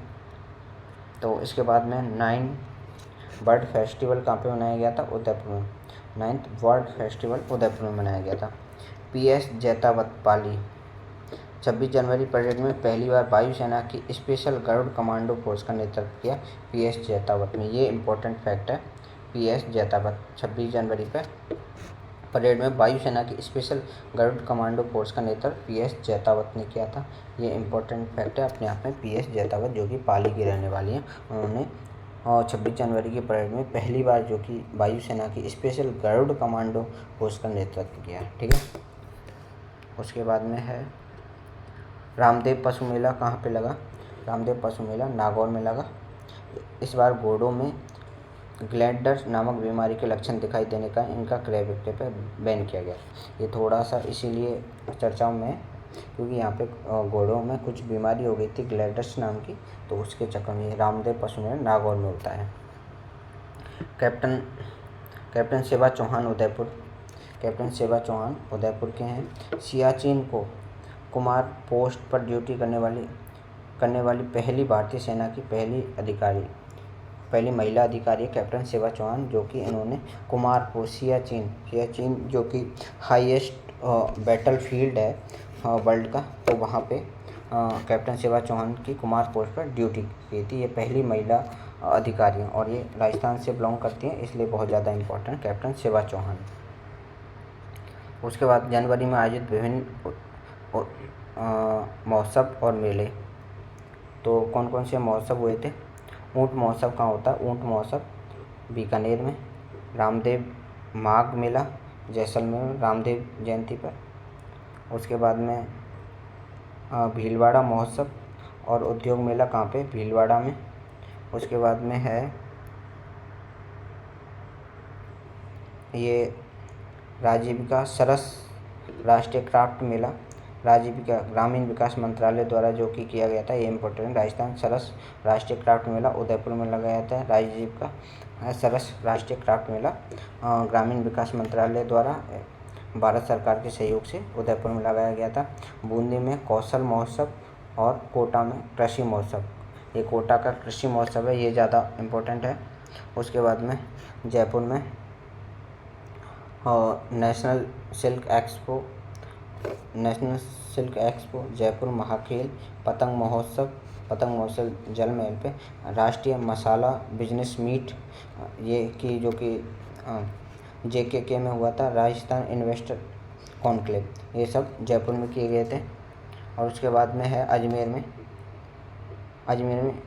तो इसके बाद में 9 बर्ड फेस्टिवल कहाँ पे मनाया गया था? उदयपुर में। 9th बर्ड फेस्टिवल उदयपुर में मनाया गया था। PS जैतावत पाली 26 जनवरी परेड में पहली बार वायुसेना की स्पेशल गरुड़ कमांडो फोर्स का नेतृत्व किया PS जैतावत में। ये इंपॉर्टेंट फैक्ट है। PS जैतावत 26 जनवरी पर परेड में वायुसेना की स्पेशल गरुड़ कमांडो फोर्स का नेतृत्व PS जैतावत ने किया था। ये इंपॉर्टेंट फैक्ट है अपने आप में। PS जैतावत जो कि पाली की रहने वाली हैं, उन्होंने 26 जनवरी की परेड में पहली बार जो कि वायुसेना की स्पेशल गरुड़ कमांडो फोर्स का नेतृत्व किया। ठीक है, उसके बाद में है रामदेव पशु मेला कहाँ पे लगा? रामदेव पशु मेला नागौर में लगा। इस बार घोड़ों में ग्लैंडर नामक बीमारी के लक्षण दिखाई देने का इनका क्रय विक्रय पर बैन किया गया। ये थोड़ा सा इसीलिए चर्चाओं में, क्योंकि यहाँ पे घोड़ों में कुछ बीमारी हो गई थी ग्लैंडर्स नाम की, तो उसके चक्कर में रामदेव पशु मेला नागौर में होता है। कैप्टन सेवा चौहान उदयपुर के हैं। सियाचिन को कुमार पोस्ट पर ड्यूटी करने वाली पहली भारतीय सेना की पहली महिला अधिकारी है कैप्टन सेवा चौहान, जो कि इन्होंने कुमार पोस्ट सियाचिन जो कि हाईएस्ट बैटल फील्ड है वर्ल्ड का, तो वहाँ पे कैप्टन सेवा चौहान की कुमार पोस्ट पर ड्यूटी की थी। ये पहली महिला अधिकारी हैं और ये राजस्थान से बिलोंग करती हैं, इसलिए बहुत ज़्यादा इम्पोर्टेंट कैप्टन सेवा चौहान। उसके बाद जनवरी में आयोजित विभिन्न महोत्सव और मेले। तो कौन कौन से महोत्सव हुए थे? ऊँट महोत्सव कहाँ होता है? ऊँट महोत्सव बीकानेर में। रामदेव माघ मेला जैसलमेर में रामदेव जयंती पर। उसके बाद में भीलवाड़ा महोत्सव और उद्योग मेला कहाँ पे? भीलवाड़ा में। उसके बाद में है ये राजीविका सरस राष्ट्रीय क्राफ्ट मेला, राजीविका ग्रामीण विकास मंत्रालय द्वारा जो कि किया गया था, ये इम्पोर्टेंट। राजस्थान सरस राष्ट्रीय क्राफ्ट मेला उदयपुर में लगाया जाता है। राजीविका सरस राष्ट्रीय क्राफ्ट मेला ग्रामीण विकास मंत्रालय द्वारा भारत सरकार के सहयोग से उदयपुर में लगाया गया था। बूंदी में कौशल महोत्सव और कोटा में कृषि महोत्सव। ये कोटा का कृषि महोत्सव है, ये ज़्यादा इम्पोर्टेंट है। उसके बाद में जयपुर में नेशनल सिल्क एक्सपो, जयपुर महाखेल, पतंग महोत्सव जल महल पे, राष्ट्रीय मसाला बिजनेस मीट ये कि जो कि JKK में हुआ था, राजस्थान इन्वेस्टर कॉन्क्लेव, ये सब जयपुर में किए गए थे। और उसके बाद में है अजमेर में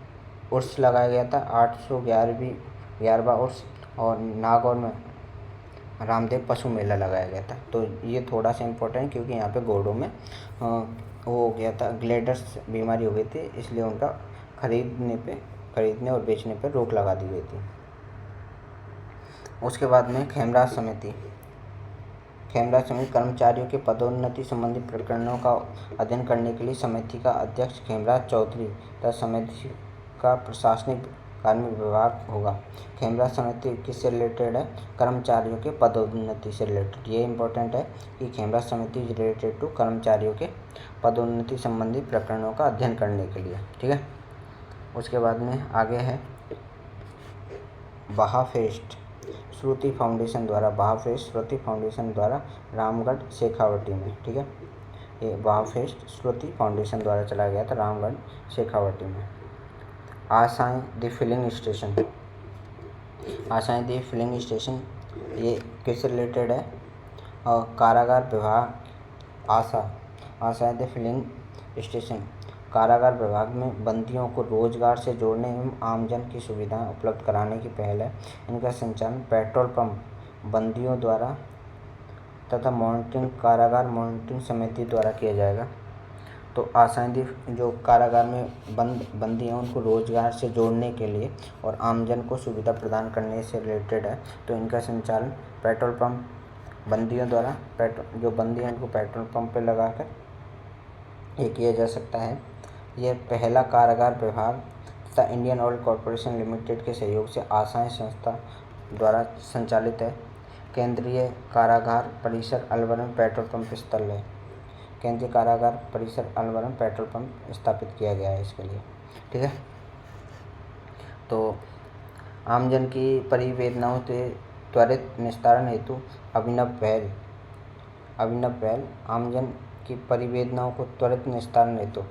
उर्स लगाया गया था, 811वां उर्स। और नागौर में रामदेव पशु मेला लगाया गया था। तो ये थोड़ा सा इम्पोर्टेंट है क्योंकि यहाँ पे घोड़ों में वो हो गया था, ग्लेडर्स बीमारी हो गई थी, इसलिए उनका खरीदने और बेचने पर रोक लगा दी गई थी। उसके बाद में खेमराज समिति कर्मचारियों के पदोन्नति संबंधी प्रकरणों का अध्ययन करने के लिए समिति का अध्यक्ष खेमराज चौधरी तथा समिति का प्रशासनिक कार्मिक विभाग होगा। खेमराज समिति किससे रिलेटेड है? कर्मचारियों के पदोन्नति से रिलेटेड। ये इंपॉर्टेंट है कि खेमराज समिति इज रिलेटेड टू कर्मचारियों के पदोन्नति संबंधी प्रकरणों का अध्ययन करने के लिए। ठीक है, उसके बाद में आगे है बहाफेस्ट श्रुति फाउंडेशन द्वारा रामगढ़ शेखावटी में। ठीक है, ये बहाफेस्ट श्रुति फाउंडेशन द्वारा चलाया गया था रामगढ़ शेखावटी में। आशाएं द फिलिंग स्टेशन ये किससे रिलेटेड है? कारागार विभाग आशाएं द फिलिंग स्टेशन कारागार विभाग में बंदियों को रोजगार से जोड़ने एवं आमजन की सुविधाएं उपलब्ध कराने की पहल है। इनका संचालन पेट्रोल पंप बंदियों द्वारा तथा कारागार मॉनिटरिंग समिति द्वारा किया जाएगा। तो आशाएं जो कारागार में बंदी हैं उनको रोजगार से जोड़ने के लिए और आमजन को सुविधा प्रदान करने से रिलेटेड है। तो इनका संचालन पेट्रोल पंप बंदियों द्वारा जो बंदी हैं उनको पेट्रोल पंप पर लगाकर ये किया जा सकता है। यह पहला कारागार विभाग तथा इंडियन ऑयल कॉरपोरेशन लिमिटेड के सहयोग से आशाएं संस्था द्वारा संचालित है। केंद्रीय कारागार परिसर अलवर में पेट्रोल पंप स्थल है। केंद्रीय कारागार परिसर अलवर में पेट्रोल पंप स्थापित किया गया है इसके लिए। ठीक है, तो आमजन की परिवेदनाओं के त्वरित निस्तारण हेतु अभिनव पहल आमजन की परिवेदनाओं को त्वरित निस्तारण हेतु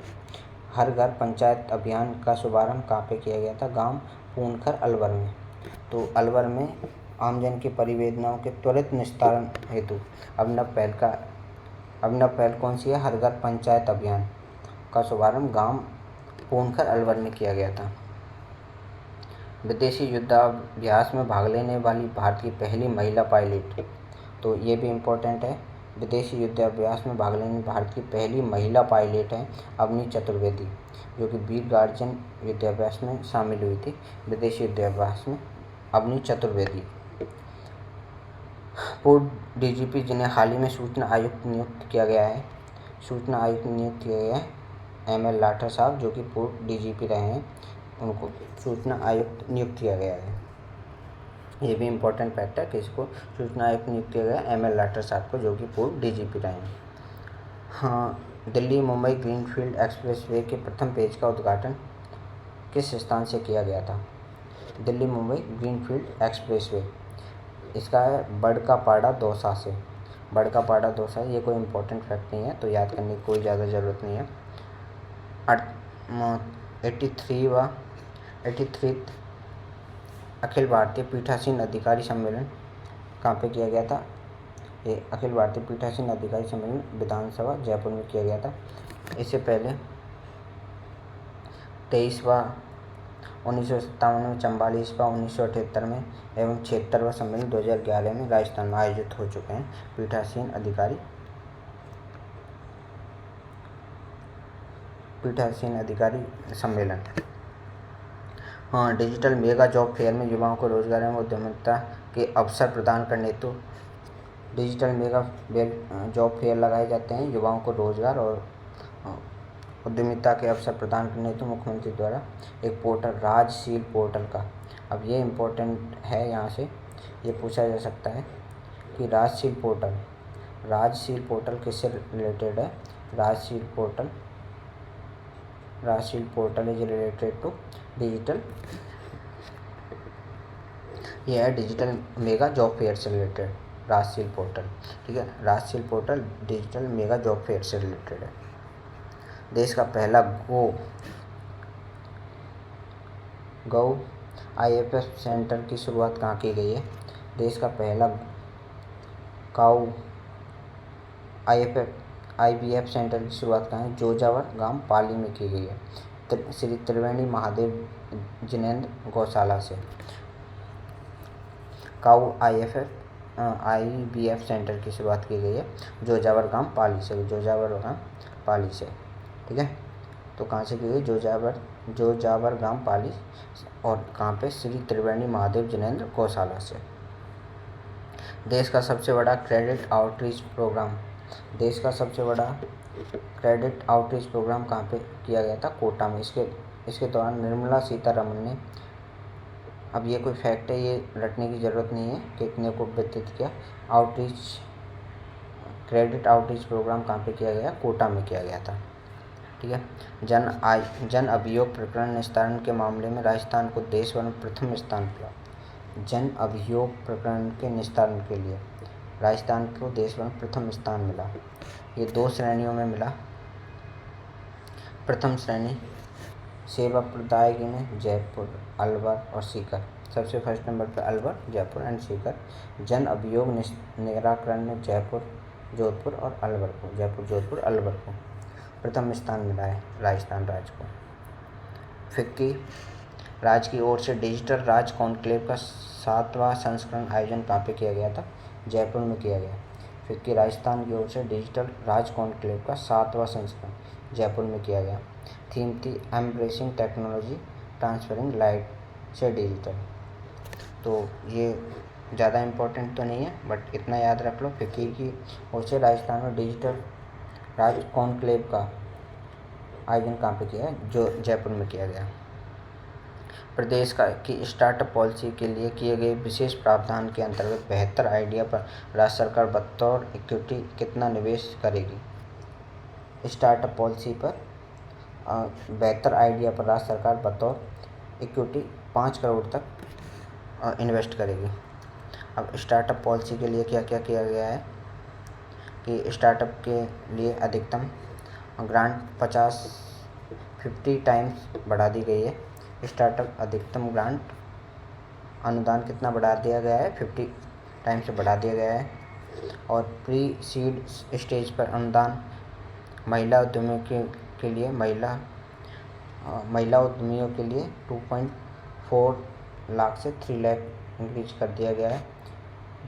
हर घर पंचायत अभियान का शुभारंभ कहाँ पे किया गया था? गांव पूनखर अलवर में। तो अलवर में आमजन की परिवेदनाओं के त्वरित निस्तारण हेतु अभिनव पहल कौन सी है? हर घर पंचायत अभियान का शुभारंभ गांव पूनखर अलवर में किया गया था। विदेशी युद्धाभ्यास में भाग लेने वाली भारत की पहली महिला पायलट, तो ये भी इम्पोर्टेंट है। विदेशी युद्धाभ्यास में भाग लेने भारत की पहली महिला पायलट हैं अवनी चतुर्वेदी, जो कि वीर गार्जियन युद्धाभ्यास में शामिल हुई थी। विदेशी युद्धाभ्यास में अवनी चतुर्वेदी। पूर्व डीजीपी जिन्हें हाल ही में सूचना आयुक्त नियुक्त किया गया है ML लाठर साहब, जो कि पूर्व डीजीपी रहे हैं, उनको सूचना आयुक्त नियुक्त किया गया है। ये भी इम्पोर्टेंट फैक्ट है कि इसको सूचना आयुक्त नियुक्त किया गया ML लाठर साहब को, जो कि पूर्व डीजीपी रहे हैं। हाँ, दिल्ली मुंबई ग्रीनफील्ड एक्सप्रेसवे के प्रथम पेज का उद्घाटन किस स्थान से किया गया था? दिल्ली मुंबई ग्रीनफील्ड एक्सप्रेसवे, इसका है बड़कापाड़ा दौसा से। बड़कापाड़ा दौसा, ये कोई इम्पोर्टेंट फैक्ट नहीं है, तो याद करने की कोई ज़्यादा ज़रूरत नहीं है। 83 अखिल भारतीय पीठासीन अधिकारी सम्मेलन कहाँ पे किया गया था? ये अखिल भारतीय पीठासीन अधिकारी सम्मेलन विधानसभा जयपुर में किया गया था। इससे पहले 23वां 1957 में, 44वां 1978 में एवं 76वां सम्मेलन 2011 में राजस्थान में आयोजित हो चुके हैं पीठासीन अधिकारी सम्मेलन। हाँ, डिजिटल मेगा जॉब फेयर में युवाओं को रोजगार एवं उद्यमिता के अवसर प्रदान करने हेतु डिजिटल मेगा जॉब फेयर लगाए जाते हैं। युवाओं को रोजगार और उद्यमिता के अवसर प्रदान करने हेतु मुख्यमंत्री द्वारा एक पोर्टल राजशील पोर्टल का, अब ये इम्पोर्टेंट है, यहाँ से ये पूछा जा सकता है कि राजशील पोर्टल किससे रिलेटेड है? Rajsheel portal is related to digital, ये है डिजिटल मेगा जॉब फेयर से रिलेटेड राजशील पोर्टल। ठीक है, Rajsheel portal digital mega job fair से रिलेटेड है। देश का पहला गौ IFF सेंटर की शुरुआत कहाँ की गई है? देश का पहला काऊ IVF सेंटर की शुरुआत कहाँ है? जोजावर गांव पाली में की गई है, श्री त्रिवेणी महादेव जिनेंद्र गौशाला से। काऊ IVF सेंटर की शुरुआत की गई है जोजावर गांव पाली से। ठीक है, तो कहाँ से की गई? जोजावर गांव पाली, और कहाँ पे? श्री त्रिवेणी महादेव जिनेंद्र गौशाला से। देश का सबसे बड़ा क्रेडिट आउटरीच प्रोग्राम, देश का सबसे बड़ा क्रेडिट आउटरीच प्रोग्राम कहाँ पे किया गया था? कोटा में। इसके दौरान निर्मला सीतारमण ने, अब ये कोई फैक्ट है, ये रटने की ज़रूरत नहीं है, कितने को वितरित किया। क्रेडिट आउटरीच प्रोग्राम कहाँ पे किया गया? कोटा में किया गया था। ठीक है। जन अभियोग प्रकरण निस्तारण के मामले में राजस्थान को देश भर में प्रथम स्थान मिला। जन अभियोग प्रकरण के निस्तारण के लिए राजस्थान को देश भर में प्रथम स्थान मिला। ये 2 श्रेणियों में मिला। प्रथम श्रेणी सेवा प्रदायगी में जयपुर, अलवर और सीकर। सबसे फर्स्ट नंबर पर अलवर, जयपुर एंड सीकर। जन अभियोग निराकरण में जयपुर, जोधपुर और अलवर को, जयपुर, जोधपुर, अलवर को प्रथम स्थान मिला है राजस्थान राज्य को। फिक्की राज्य की ओर से डिजिटल राज कॉन्क्लेव का 7वां संस्करण आयोजन कहाँ पे किया गया था? जयपुर में किया गया। फिक्की राजस्थान की ओर से डिजिटल राज कॉन्क्लेव का 7वां संस्करण जयपुर में किया गया। थीम थी एम्ब्रेसिंग टेक्नोलॉजी ट्रांसफरिंग लाइट से डिजिटल। तो ये ज़्यादा इम्पोर्टेंट तो नहीं है, बट इतना याद रख लो, फिक्की की ओर से राजस्थान में डिजिटल राज कॉन्क्लेव का आयोजन कहाँ पे किया है? जो जयपुर में किया गया। प्रदेश की स्टार्टअप पॉलिसी के लिए किए गए विशेष प्रावधान के अंतर्गत 72 आइडिया पर राज्य सरकार बतौर इक्विटी कितना निवेश करेगी? स्टार्टअप पॉलिसी पर 72 आइडिया पर राज्य सरकार बतौर इक्विटी 5 करोड़ तक इन्वेस्ट करेगी। अब स्टार्टअप पॉलिसी के लिए क्या क्या किया गया है कि स्टार्टअप के लिए अधिकतम ग्रांट 50 टाइम्स बढ़ा दी गई है। स्टार्टअप अधिकतम ग्रांट अनुदान कितना बढ़ा दिया गया है? 50 टाइम्स से बढ़ा दिया गया है। और प्री सीड स्टेज पर अनुदान महिला उद्यमियों के लिए महिला उद्यमियों के लिए 2.4 लाख से 3 लाख इंक्रीज कर दिया गया है।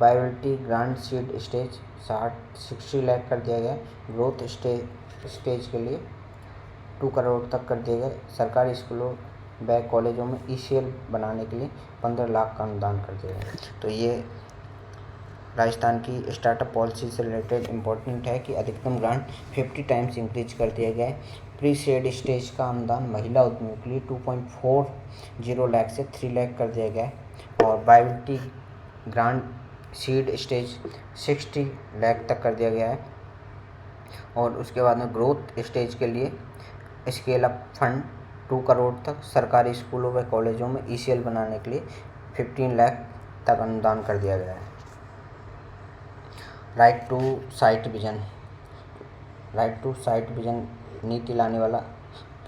Viability grant seed stage 60 lakh कर दिया गया है। ग्रोथ स्टेज के लिए 2 करोड़ तक कर दिए गए। सरकारी स्कूलों व कॉलेजों में ECL बनाने के लिए 15 लाख का अनुदान कर दिया गया। तो ये राजस्थान की स्टार्टअप पॉलिसी से रिलेटेड इम्पोर्टेंट है कि अधिकतम ग्रांट 50 टाइम्स इंक्रीज कर दिया गया है। प्री सीड स्टेज का अनुदान महिला उद्यमियों के लिए 2.40 लाख से 3 लाख कर दिया गया है। और viability grant seed stage 60 lakh तक कर दिया गया है। और उसके बाद में ग्रोथ स्टेज के लिए स्केल अप फंड 2 करोड़ तक, सरकारी स्कूलों व कॉलेजों में ECL बनाने के लिए 15 लाख तक अनुदान कर दिया गया है। राइट टू साइट विजन नीति लाने वाला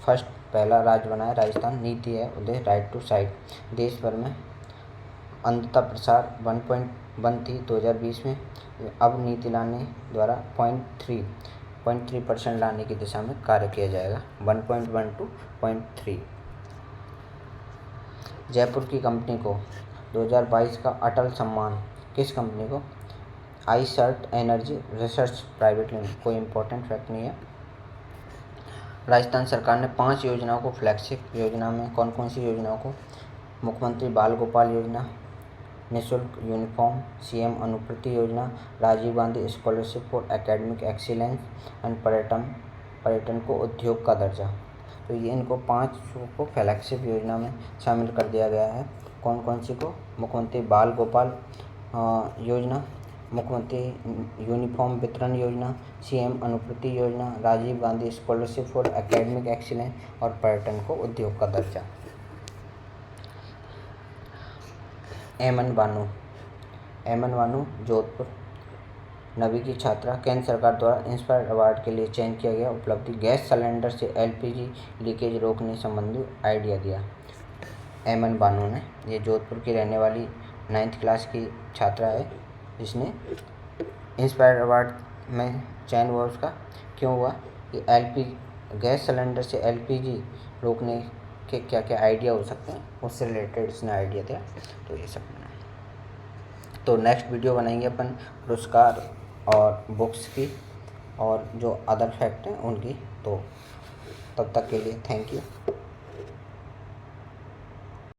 पहला राज्य बना है राजस्थान। नीति है उदय राइट टू साइट। देश भर में अंधता प्रसार 1.1 थी 2020 में, अब नीति लाने द्वारा 0.3% लाने की दिशा में कार्य किया जाएगा। 1.1 to 0.3। जयपुर की कंपनी को 2022 का अटल सम्मान, किस कंपनी को? iCert energy research private limited. कोई इम्पोर्टेंट फैक्ट नहीं है। राजस्थान सरकार ने 5 योजनाओं को फ्लैगशिप योजना में, कौन कौन सी योजनाओं को? मुख्यमंत्री बाल गोपाल योजना, निःशुल्क यूनिफॉर्म, CM अनुपूर्ति योजना, Rajiv Gandhi scholarship for academic excellence and पर्यटन को उद्योग का दर्जा। तो ये इनको 5 को फ्लैगशिप योजना में शामिल कर दिया गया है। कौन कौन सी को? मुख्यमंत्री बाल गोपाल योजना, मुख्यमंत्री यूनिफॉर्म वितरण योजना, CM अनुपूर्ति योजना, Rajiv Gandhi scholarship for academic excellence और पर्यटन को उद्योग का दर्जा। एमन बानू जोधपुर, नवी की छात्रा, केंद्र सरकार द्वारा इंस्पायर अवार्ड के लिए चयन किया गया। उपलब्धि, गैस सिलेंडर से LPG लीकेज रोकने संबंधी आइडिया दिया। एमन बानू ने, ये जोधपुर की रहने वाली 9th क्लास की छात्रा है, जिसने इंस्पायर अवार्ड में चयन हुआ। उसका क्यों हुआ कि गैस सिलेंडर से LPG रोकने के क्या क्या आइडिया हो सकते हैं, उससे रिलेटेड इसने आइडिया दिया। तो ये सब तो नेक्स्ट वीडियो बनाएंगे अपन पुरस्कार और बुक्स की और जो अदर फैक्ट हैं उनकी। तो तब तक के लिए थैंक यू।